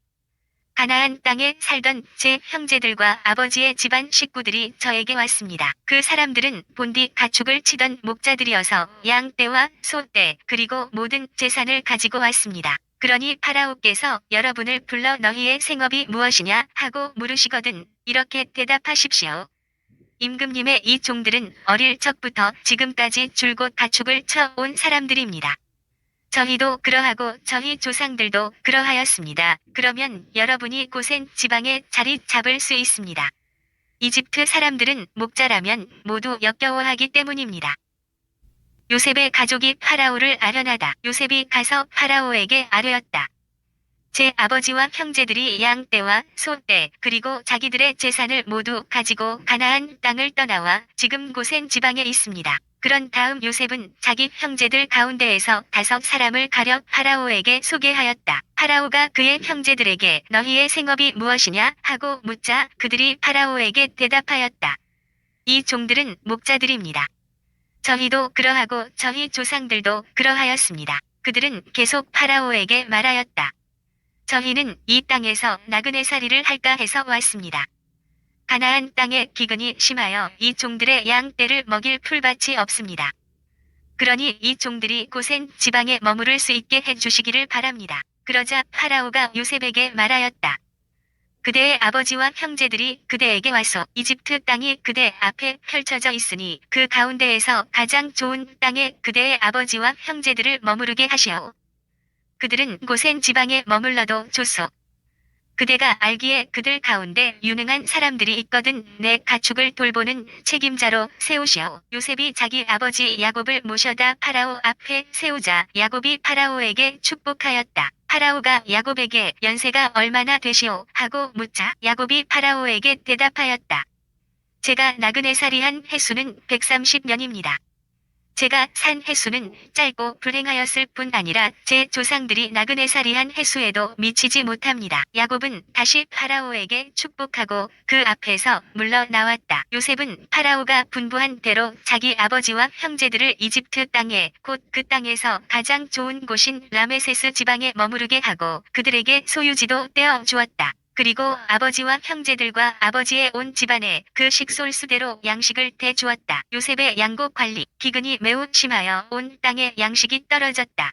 가나안 땅에 살던 제 형제들과 아버지의 집안 식구들이 저에게 왔습니다. 그 사람들은 본디 가축을 치던 목자들이어서 양떼와 소떼 그리고 모든 재산을 가지고 왔습니다. 그러니 파라오께서 여러분을 불러 너희의 생업이 무엇이냐 하고 물으시거든 이렇게 대답하십시오. 임금님의 이 종들은 어릴 적부터 지금까지 줄곧 가축을 쳐온 사람들입니다. 저희도 그러하고 저희 조상들도 그러하였습니다. 그러면 여러분이 고센 지방에 자리 잡을 수 있습니다. 이집트 사람들은 목자라면 모두 역겨워하기 때문입니다. 요셉의 가족이 파라오를 아련하다. 요셉이 가서 파라오에게 아뢰었다. 제 아버지와 형제들이 양떼와 소떼 그리고 자기들의 재산을 모두 가지고 가나안 땅을 떠나와 지금 고센 지방에 있습니다. 그런 다음 요셉은 자기 형제들 가운데에서 5사람을 가려 파라오에게 소개하였다. 파라오가 그의 형제들에게 너희의 생업이 무엇이냐 하고 묻자 그들이 파라오에게 대답하였다. 이 종들은 목자들입니다. 저희도 그러하고 저희 조상들도 그러하였습니다. 그들은 계속 파라오에게 말하였다. 저희는 이 땅에서 나그네살이를 할까 해서 왔습니다. 가나안 땅에 기근이 심하여 이 종들의 양떼를 먹일 풀밭이 없습니다. 그러니 이 종들이 고센 지방에 머무를 수 있게 해주시기를 바랍니다. 그러자 파라오가 요셉에게 말하였다. 그대의 아버지와 형제들이 그대에게 와서 이집트 땅이 그대 앞에 펼쳐져 있으니 그 가운데에서 가장 좋은 땅에 그대의 아버지와 형제들을 머무르게 하시오. 그들은 고센 지방에 머물러도 좋소. 그대가 알기에 그들 가운데 유능한 사람들이 있거든 내 가축을 돌보는 책임자로 세우시오. 요셉이 자기 아버지 야곱을 모셔다 파라오 앞에 세우자 야곱이 파라오에게 축복하였다. 파라오가 야곱에게 연세가 얼마나 되시오 하고 묻자 야곱이 파라오에게 대답하였다. 제가 나그네살이 한 해수는 130년입니다. 제가 산 해수는 짧고 불행하였을 뿐 아니라 제 조상들이 나그네살이한 해수에도 미치지 못합니다. 야곱은 다시 파라오에게 축복하고 그 앞에서 물러나왔다. 요셉은 파라오가 분부한 대로 자기 아버지와 형제들을 이집트 땅에 곧 그 땅에서 가장 좋은 곳인 라메세스 지방에 머무르게 하고 그들에게 소유지도 떼어 주었다. 그리고 아버지와 형제들과 아버지의 온 집안에 그 식솔수대로 양식을 대주었다. 요셉의 양곡 관리, 기근이 매우 심하여 온 땅에 양식이 떨어졌다.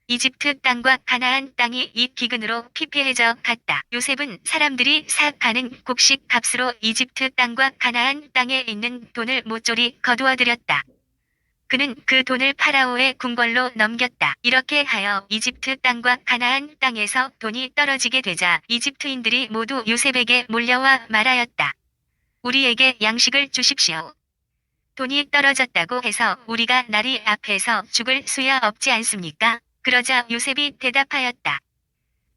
이집트 땅과 가나안 땅이 이 기근으로 피폐해져 갔다. 요셉은 사람들이 사가는 곡식 값으로 이집트 땅과 가나안 땅에 있는 돈을 모조리 거두어들였다. 그는 그 돈을 파라오의 궁궐로 넘겼다. 이렇게 하여 이집트 땅과 가나안 땅에서 돈이 떨어지게 되자 이집트인들이 모두 요셉에게 몰려와 말하였다. 우리에게 양식을 주십시오. 돈이 떨어졌다고 해서 우리가 나리 앞에서 죽을 수야 없지 않습니까? 그러자 요셉이 대답하였다.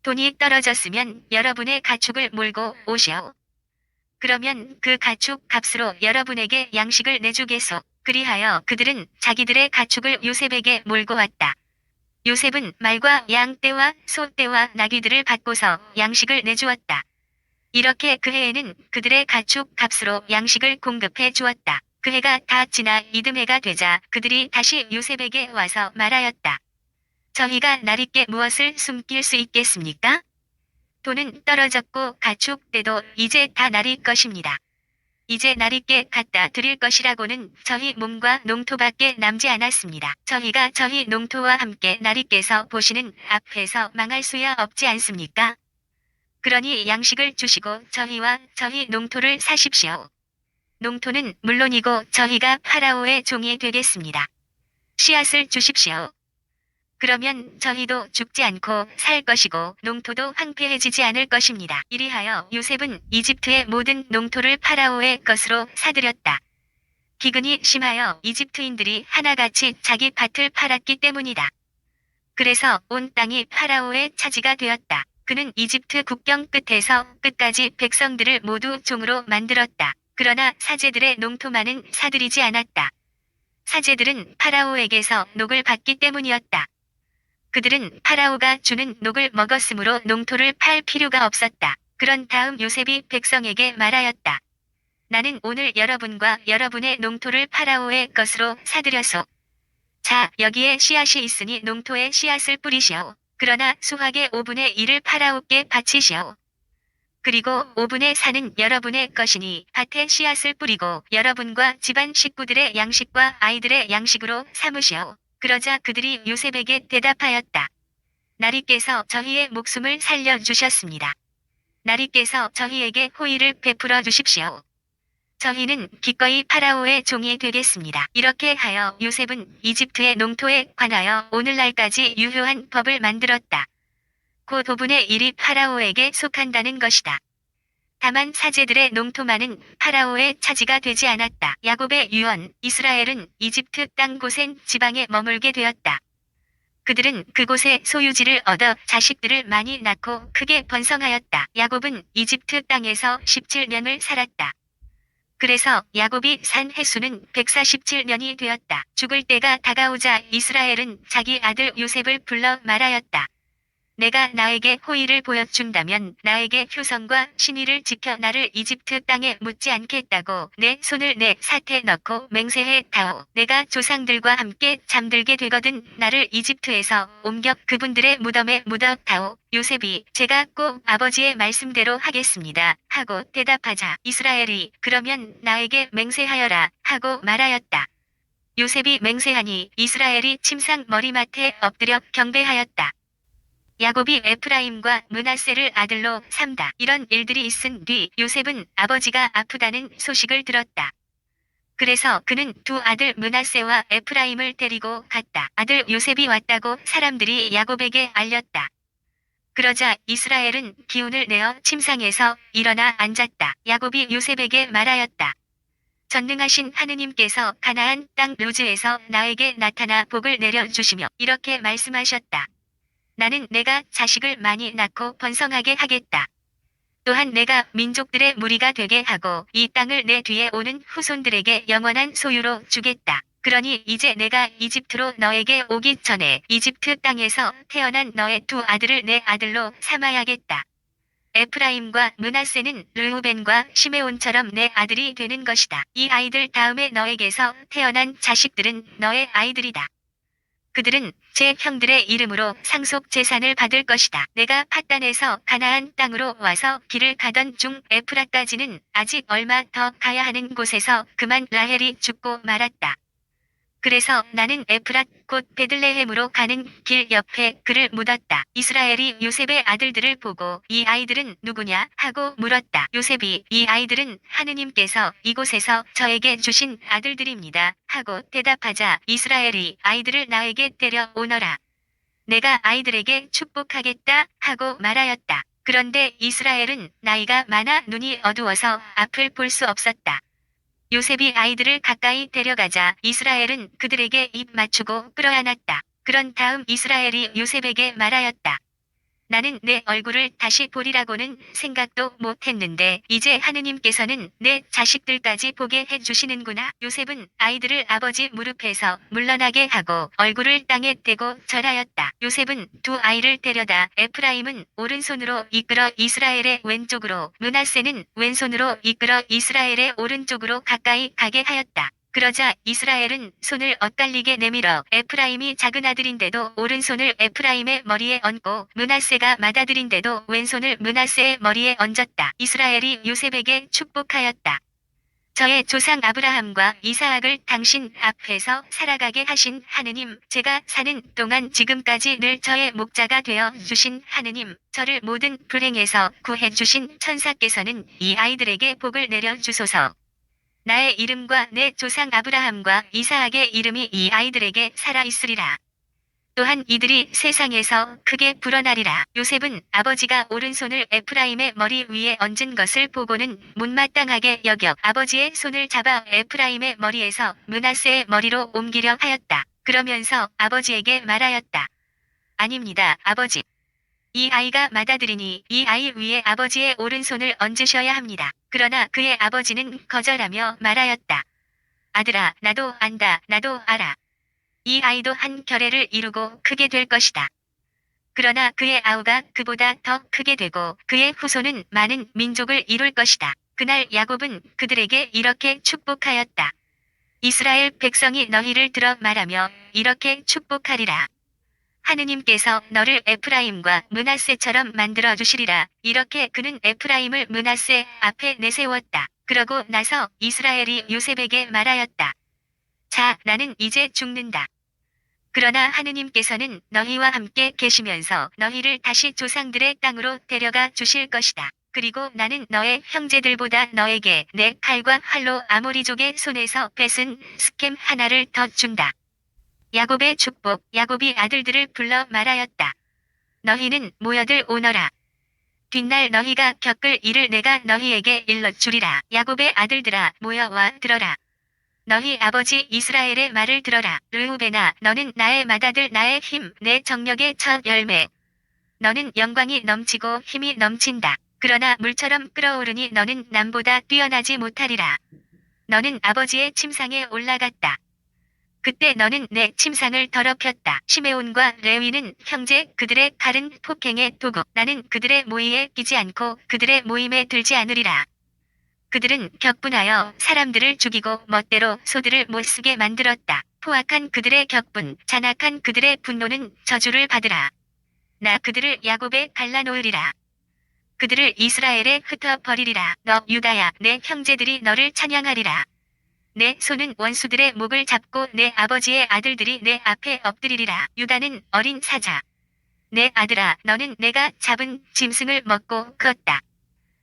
돈이 떨어졌으면 여러분의 가축을 몰고 오시오. 그러면 그 가축 값으로 여러분에게 양식을 내주겠소. 그리하여 그들은 자기들의 가축을 요셉에게 몰고 왔다. 요셉은 말과 양떼와 소떼와 나귀들을 받고서 양식을 내주었다. 이렇게 그 해에는 그들의 가축 값으로 양식을 공급해 주었다. 그 해가 다 지나 이듬해가 되자 그들이 다시 요셉에게 와서 말하였다. 저희가 나리께 무엇을 숨길 수 있겠습니까? 돈은 떨어졌고 가축 떼도 이제 다 나리 것입니다. 이제 나리께 갖다 드릴 것이라고는 저희 몸과 농토밖에 남지 않았습니다. 저희가 저희 농토와 함께 나리께서 보시는 앞에서 망할 수야 없지 않습니까? 그러니 양식을 주시고 저희와 저희 농토를 사십시오. 농토는 물론이고 저희가 파라오의 종이 되겠습니다. 씨앗을 주십시오. 그러면 저희도 죽지 않고 살 것이고 농토도 황폐해지지 않을 것입니다. 이리하여 요셉은 이집트의 모든 농토를 파라오의 것으로 사들였다. 기근이 심하여 이집트인들이 하나같이 자기 밭을 팔았기 때문이다. 그래서 온 땅이 파라오의 차지가 되었다. 그는 이집트 국경 끝에서 끝까지 백성들을 모두 종으로 만들었다. 그러나 사제들의 농토만은 사들이지 않았다. 사제들은 파라오에게서 녹을 받기 때문이었다. 그들은 파라오가 주는 녹을 먹었으므로 농토를 팔 필요가 없었다. 그런 다음 요셉이 백성에게 말하였다. 나는 오늘 여러분과 여러분의 농토를 파라오의 것으로 사들여소. 자, 여기에 씨앗이 있으니 농토에 씨앗을 뿌리시오. 그러나 수확의 5분의 1을 파라오께 바치시오. 그리고 5분의 4는 여러분의 것이니 밭에 씨앗을 뿌리고 여러분과 집안 식구들의 양식과 아이들의 양식으로 삼으시오. 그러자 그들이 요셉에게 대답하였다. 나리께서 저희의 목숨을 살려주셨습니다. 나리께서 저희에게 호의를 베풀어 주십시오. 저희는 기꺼이 파라오의 종이 되겠습니다. 이렇게 하여 요셉은 이집트의 농토에 관하여 오늘날까지 유효한 법을 만들었다. 곧 5분의 1이 파라오에게 속한다는 것이다. 다만 사제들의 농토만은 파라오의 차지가 되지 않았다. 야곱의 유언, 이스라엘은 이집트 땅 고센 지방에 머물게 되었다. 그들은 그곳에 소유지를 얻어 자식들을 많이 낳고 크게 번성하였다. 야곱은 이집트 땅에서 17년을 살았다. 그래서 야곱이 산 해수는 147년이 되었다. 죽을 때가 다가오자 이스라엘은 자기 아들 요셉을 불러 말하였다. 내가 나에게 호의를 보여준다면 나에게 효성과 신의를 지켜 나를 이집트 땅에 묻지 않겠다고 내 손을 내 사태에 넣고 맹세해 다오. 내가 조상들과 함께 잠들게 되거든 나를 이집트에서 옮겨 그분들의 무덤에 묻어 다오. 요셉이 제가 꼭 아버지의 말씀대로 하겠습니다 하고 대답하자 이스라엘이 그러면 나에게 맹세하여라 하고 말하였다. 요셉이 맹세하니 이스라엘이 침상 머리맡에 엎드려 경배하였다. 야곱이 에프라임과 므낫세를 아들로 삼다. 이런 일들이 있은 뒤 요셉은 아버지가 아프다는 소식을 들었다. 그래서 그는 두 아들 므낫세와 에프라임을 데리고 갔다. 아들 요셉이 왔다고 사람들이 야곱에게 알렸다. 그러자 이스라엘은 기운을 내어 침상에서 일어나 앉았다. 야곱이 요셉에게 말하였다. 전능하신 하느님께서 가나안 땅 루즈에서 나에게 나타나 복을 내려주시며 이렇게 말씀하셨다. 나는 내가 자식을 많이 낳고 번성하게 하겠다. 또한 내가 민족들의 무리가 되게 하고 이 땅을 내 뒤에 오는 후손들에게 영원한 소유로 주겠다. 그러니 이제 내가 이집트로 너에게 오기 전에 이집트 땅에서 태어난 너의 두 아들을 내 아들로 삼아야겠다. 에프라임과 므낫세는 르우벤과 시메온처럼 내 아들이 되는 것이다. 이 아이들 다음에 너에게서 태어난 자식들은 너의 아이들이다. 그들은 제 형들의 이름으로 상속 재산을 받을 것이다. 내가 팟단에서 가나안 땅으로 와서 길을 가던 중 에프라까지는 아직 얼마 더 가야 하는 곳에서 그만 라헬이 죽고 말았다. 그래서 나는 에프랏 곧 베들레헴으로 가는 길 옆에 그를 묻었다. 이스라엘이 요셉의 아들들을 보고 이 아이들은 누구냐 하고 물었다. 요셉이 이 아이들은 하느님께서 이곳에서 저에게 주신 아들들입니다 하고 대답하자 이스라엘이 아이들을 나에게 데려오너라. 내가 아이들에게 축복하겠다 하고 말하였다. 그런데 이스라엘은 나이가 많아 눈이 어두워서 앞을 볼 수 없었다. 요셉이 아이들을 가까이 데려가자 이스라엘은 그들에게 입 맞추고 끌어안았다. 그런 다음 이스라엘이 요셉에게 말하였다. 나는 내 얼굴을 다시 보리라고는 생각도 못했는데 이제 하느님께서는 내 자식들까지 보게 해주시는구나. 요셉은 아이들을 아버지 무릎에서 물러나게 하고 얼굴을 땅에 대고 절하였다. 요셉은 두 아이를 데려다 에프라임은 오른손으로 이끌어 이스라엘의 왼쪽으로 므낫세는 왼손으로 이끌어 이스라엘의 오른쪽으로 가까이 가게 하였다. 그러자 이스라엘은 손을 엇갈리게 내밀어 에프라임이 작은 아들인데도 오른손을 에프라임의 머리에 얹고 므낫세가 맏아들인데도 왼손을 므낫세의 머리에 얹었다. 이스라엘이 요셉에게 축복하였다. 저의 조상 아브라함과 이사학을 당신 앞에서 살아가게 하신 하느님, 제가 사는 동안 지금까지 늘 저의 목자가 되어 주신 하느님, 저를 모든 불행에서 구해 주신 천사께서는 이 아이들에게 복을 내려 주소서. 나의 이름과 내 조상 아브라함과 이사학의 이름이 이 아이들에게 살아있으리라. 또한 이들이 세상에서 크게 불어나리라. 요셉은 아버지가 오른손을 에프라임의 머리 위에 얹은 것을 보고는 못마땅하게 여겨 아버지의 손을 잡아 에프라임의 머리에서 므낫세의 머리로 옮기려 하였다. 그러면서 아버지에게 말하였다. 아닙니다, 아버지. 이 아이가 맏아들이니 이 아이 위에 아버지의 오른손을 얹으셔야 합니다. 그러나 그의 아버지는 거절하며 말하였다. 아들아, 나도 안다, 나도 알아. 이 아이도 한 결례를 이루고 크게 될 것이다. 그러나 그의 아우가 그보다 더 크게 되고 그의 후손은 많은 민족을 이룰 것이다. 그날 야곱은 그들에게 이렇게 축복하였다. 이스라엘 백성이 너희를 들어 말하며 이렇게 축복하리라. 하느님께서 너를 에프라임과 므낫세처럼 만들어 주시리라. 이렇게 그는 에프라임을 므낫세 앞에 내세웠다. 그러고 나서 이스라엘이 요셉에게 말하였다. 자, 나는 이제 죽는다. 그러나 하느님께서는 너희와 함께 계시면서 너희를 다시 조상들의 땅으로 데려가 주실 것이다. 그리고 나는 너의 형제들보다 너에게 내 칼과 활로 아모리족의 손에서 뺏은 스켐 하나를 더 준다. 야곱의 축복. 야곱이 아들들을 불러 말하였다. 너희는 모여들 오너라. 뒷날 너희가 겪을 일을 내가 너희에게 일러주리라. 야곱의 아들들아, 모여와 들어라. 너희 아버지 이스라엘의 말을 들어라. 르우벤아, 너는 나의 맏아들, 나의 힘, 내 정력의 첫 열매. 너는 영광이 넘치고 힘이 넘친다. 그러나 물처럼 끓어오르니 너는 남보다 뛰어나지 못하리라. 너는 아버지의 침상에 올라갔다. 그때 너는 내 침상을 더럽혔다. 시메온과 레위는 형제, 그들의 칼은 폭행의 도구. 나는 그들의 모의에 끼지 않고 그들의 모임에 들지 않으리라. 그들은 격분하여 사람들을 죽이고 멋대로 소들을 못쓰게 만들었다. 포악한 그들의 격분, 잔악한 그들의 분노는 저주를 받으라. 나 그들을 야곱에 갈라놓으리라. 그들을 이스라엘에 흩어버리리라. 너 유다야, 내 형제들이 너를 찬양하리라. 내 손은 원수들의 목을 잡고 내 아버지의 아들들이 내 앞에 엎드리리라. 유다는 어린 사자. 내 아들아, 너는 내가 잡은 짐승을 먹고 컸다.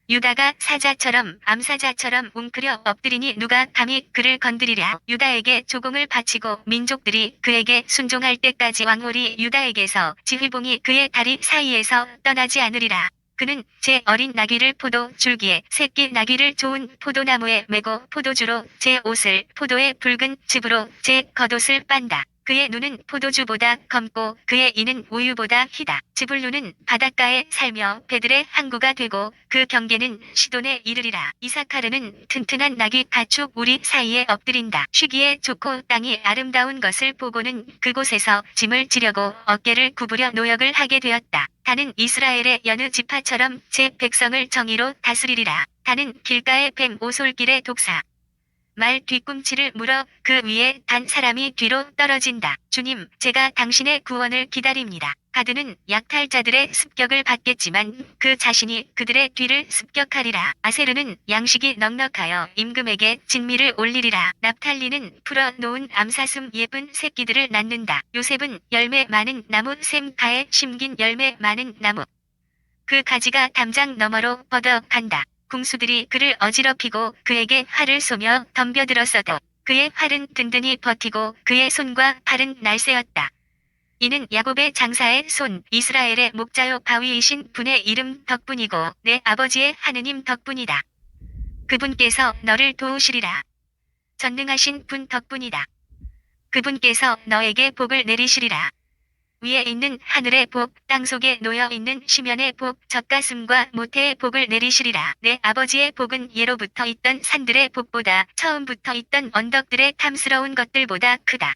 유다가 사자처럼 암사자처럼 웅크려 엎드리니 누가 감히 그를 건드리랴. 유다에게 조공을 바치고 민족들이 그에게 순종할 때까지 왕홀이 유다에게서 지휘봉이 그의 다리 사이에서 떠나지 않으리라. 그는 제 어린 나귀를 포도 줄기에 새끼 나귀를 좋은 포도나무에 메고 포도주로 제 옷을 포도의 붉은 즙으로 제 겉옷을 빤다. 그의 눈은 포도주보다 검고 그의 이는 우유보다 희다. 즈불루는 바닷가에 살며 배들의 항구가 되고 그 경계는 시돈에 이르리라. 이사카르는 튼튼한 나귀 가축 우리 사이에 엎드린다. 쉬기에 좋고 땅이 아름다운 것을 보고는 그곳에서 짐을 지려고 어깨를 구부려 노역을 하게 되었다. 다는 이스라엘의 여느 지파처럼 제 백성을 정의로 다스리리라. 다는 길가의 뱀 오솔길의 독사. 말 뒤꿈치를 물어 그 위에 단 사람이 뒤로 떨어진다. 주님, 제가 당신의 구원을 기다립니다. 가드는 약탈자들의 습격을 받겠지만 그 자신이 그들의 뒤를 습격하리라. 아세르는 양식이 넉넉하여 임금에게 진미를 올리리라. 납탈리는 풀어놓은 암사슴 예쁜 새끼들을 낳는다. 요셉은 열매 많은 나무 샘가에 심긴 열매 많은 나무. 그 가지가 담장 너머로 뻗어간다. 궁수들이 그를 어지럽히고 그에게 활을 쏘며 덤벼들었어도 그의 활은 든든히 버티고 그의 손과 팔은 날쌔었다. 이는 야곱의 장사의 손 이스라엘의 목자요 바위이신 분의 이름 덕분이고 내 아버지의 하느님 덕분이다. 그분께서 너를 도우시리라. 전능하신 분 덕분이다. 그분께서 너에게 복을 내리시리라. 위에 있는 하늘의 복, 땅속에 놓여 있는 시면의 복, 젖가슴과 모태의 복을 내리시리라. 내 아버지의 복은 예로부터 있던 산들의 복보다 처음부터 있던 언덕들의 탐스러운 것들보다 크다.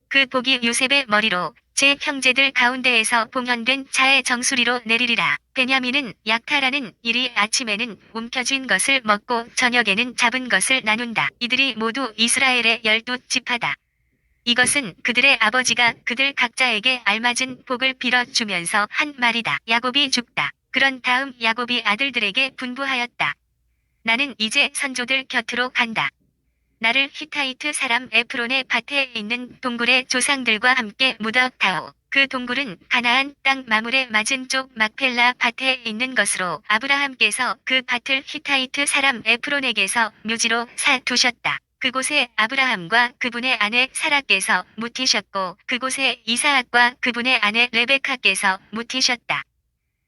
그 복이 요셉의 머리로 제 형제들 가운데에서 봉헌된 자의 정수리로 내리리라. 베냐민은 약탈하는 일이 아침에는 움켜쥔 것을 먹고 저녁에는 잡은 것을 나눈다. 이들이 모두 이스라엘의 12지파다. 이것은 그들의 아버지가 그들 각자에게 알맞은 복을 빌어주면서 한 말이다. 야곱이 죽다. 그런 다음 야곱이 아들들에게 분부하였다. 나는 이제 선조들 곁으로 간다. 나를 히타이트 사람 에프론의 밭에 있는 동굴의 조상들과 함께 묻어다오. 그 동굴은 가나안 땅 마물의 맞은쪽 막펠라 밭에 있는 것으로 아브라함께서 그 밭을 히타이트 사람 에프론에게서 묘지로 사두셨다. 그곳에 아브라함과 그분의 아내 사라께서 묻히셨고 그곳에 이사학과 그분의 아내 레베카께서 묻히셨다.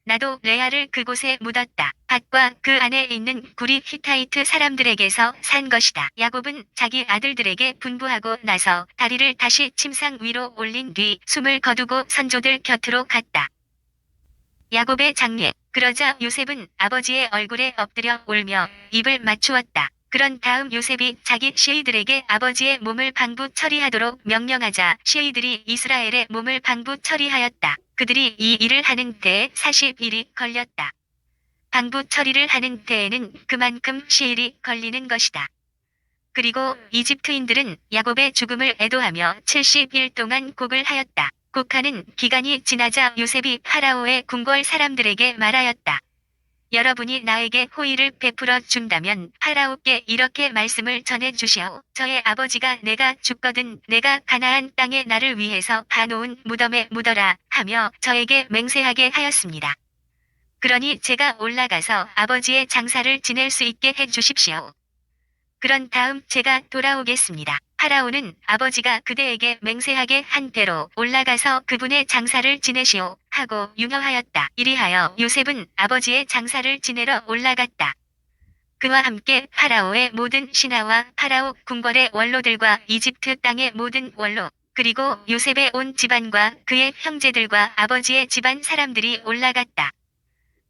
나도 레아를 그곳에 묻었다. 밭과 그 안에 있는 구리 히타이트 사람들에게서 산 것이다. 야곱은 자기 아들들에게 분부하고 나서 다리를 다시 침상 위로 올린 뒤 숨을 거두고 선조들 곁으로 갔다. 야곱의 장례. 그러자 요셉은 아버지의 얼굴에 엎드려 울며 입을 맞추었다. 그런 다음 요셉이 자기 시위들에게 아버지의 몸을 방부 처리하도록 명령하자 시위들이 이스라엘의 몸을 방부 처리하였다. 그들이 이 일을 하는 데에 40일이 걸렸다. 방부 처리를 하는 데에는 그만큼 시일이 걸리는 것이다. 그리고 이집트인들은 야곱의 죽음을 애도하며 70일 동안 곡을 하였다. 곡하는 기간이 지나자 요셉이 파라오의 궁궐 사람들에게 말하였다. 여러분이 나에게 호의를 베풀어 준다면 파라오께 이렇게 말씀을 전해 주시오. 저의 아버지가 내가 죽거든 내가 가나안 땅에 나를 위해서 파놓은 무덤에 묻어라 하며 저에게 맹세하게 하였습니다. 그러니 제가 올라가서 아버지의 장사를 지낼 수 있게 해 주십시오. 그런 다음 제가 돌아오겠습니다. 파라오는 아버지가 그대에게 맹세하게 한 대로 올라가서 그분의 장사를 지내시오 하고 융화하였다. 이리하여 요셉은 아버지의 장사를 지내러 올라갔다. 그와 함께 파라오의 모든 신하와 파라오 궁궐의 원로들과 이집트 땅의 모든 원로 그리고 요셉의 온 집안과 그의 형제들과 아버지의 집안 사람들이 올라갔다.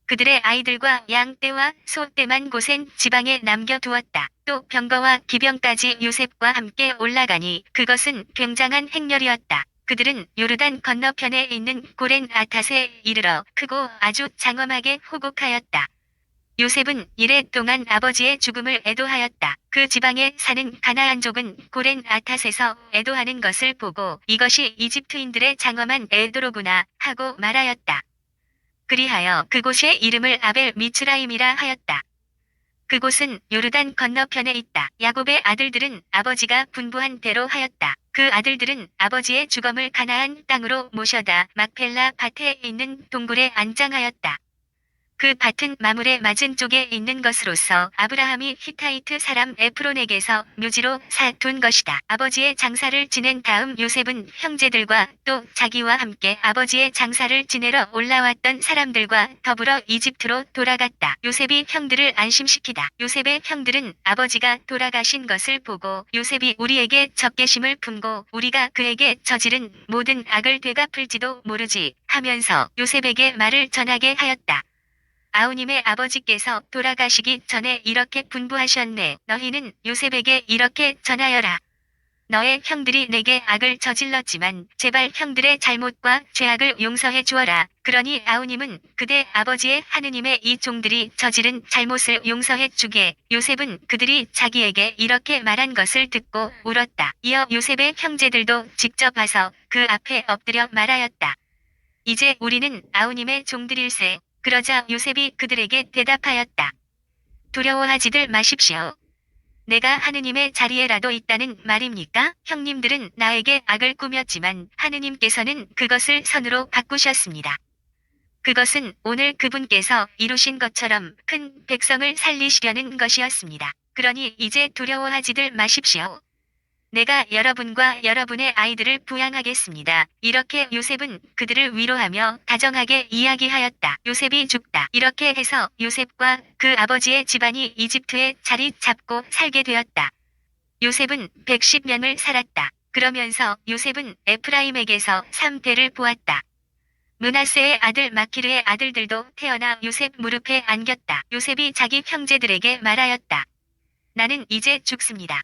그들의 아이들과 양떼와 소떼만 고센 지방에 남겨두었다. 또 병거와 기병까지 요셉과 함께 올라가니 그것은 굉장한 행렬이었다. 그들은 요르단 건너편에 있는 고렌 아탓에 이르러 크고 아주 장엄하게 호곡하였다. 요셉은 이래 동안 아버지의 죽음을 애도하였다. 그 지방에 사는 가나안족은 고렌 아탓에서 애도하는 것을 보고 이것이 이집트인들의 장엄한 애도로구나 하고 말하였다. 그리하여 그곳의 이름을 아벨 미츠라임이라 하였다. 그곳은 요르단 건너편에 있다. 야곱의 아들들은 아버지가 분부한 대로 하였다. 그 아들들은 아버지의 주검을 가나안 땅으로 모셔다 막펠라 밭에 있는 동굴에 안장하였다. 그 밭은 마물의 맞은 쪽에 있는 것으로서 아브라함이 히타이트 사람 에프론에게서 묘지로 사둔 것이다. 아버지의 장사를 지낸 다음 요셉은 형제들과 또 자기와 함께 아버지의 장사를 지내러 올라왔던 사람들과 더불어 이집트로 돌아갔다. 요셉이 형들을 안심시키다. 요셉의 형들은 아버지가 돌아가신 것을 보고 요셉이 우리에게 적개심을 품고 우리가 그에게 저지른 모든 악을 되갚을지도 모르지 하면서 요셉에게 말을 전하게 하였다. 아우님의 아버지께서 돌아가시기 전에 이렇게 분부하셨네. 너희는 요셉에게 이렇게 전하여라. 너의 형들이 내게 악을 저질렀지만 제발 형들의 잘못과 죄악을 용서해 주어라. 그러니 아우님은 그대 아버지의 하느님의 이 종들이 저지른 잘못을 용서해 주게. 요셉은 그들이 자기에게 이렇게 말한 것을 듣고 울었다. 이어 요셉의 형제들도 직접 와서 그 앞에 엎드려 말하였다. 이제 우리는 아우님의 종들일세. 그러자 요셉이 그들에게 대답하였다. 두려워하지들 마십시오. 내가 하느님의 자리에라도 있다는 말입니까? 형님들은 나에게 악을 꾸몄지만 하느님께서는 그것을 선으로 바꾸셨습니다. 그것은 오늘 그분께서 이루신 것처럼 큰 백성을 살리시려는 것이었습니다. 그러니 이제 두려워하지들 마십시오. 내가 여러분과 여러분의 아이들을 부양하겠습니다. 이렇게 요셉은 그들을 위로하며 다정하게 이야기하였다. 요셉이 죽다. 이렇게 해서 요셉과 그 아버지의 집안이 이집트에 자리 잡고 살게 되었다. 요셉은 110년을 살았다. 그러면서 요셉은 에프라임에게서 3대를 보았다. 므낫세의 아들 마키르의 아들들도 태어나 요셉 무릎에 안겼다. 요셉이 자기 형제들에게 말하였다. 나는 이제 죽습니다.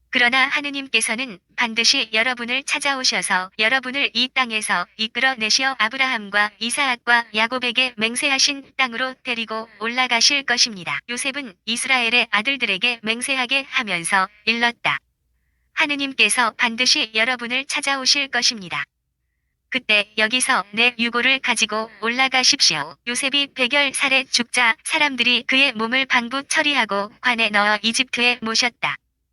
그러나 하느님께서는 반드시 여러분을 찾아오셔서 여러분을 이 땅에서 이끌어 내시어 아브라함과 이사학과 야곱에게 맹세하신 땅으로 데리고 올라가실 것입니다. 요셉은 이스라엘의 아들들에게 맹세하게 하면서 일렀다. 하느님께서 반드시 여러분을 찾아오실 것입니다. 그때 여기서 내 유고를 가지고 올라가십시오. 요셉이 100여 살에 죽자 사람들이 그의 몸을 방부 처리하고 관에 넣어 이집트에 모셨다.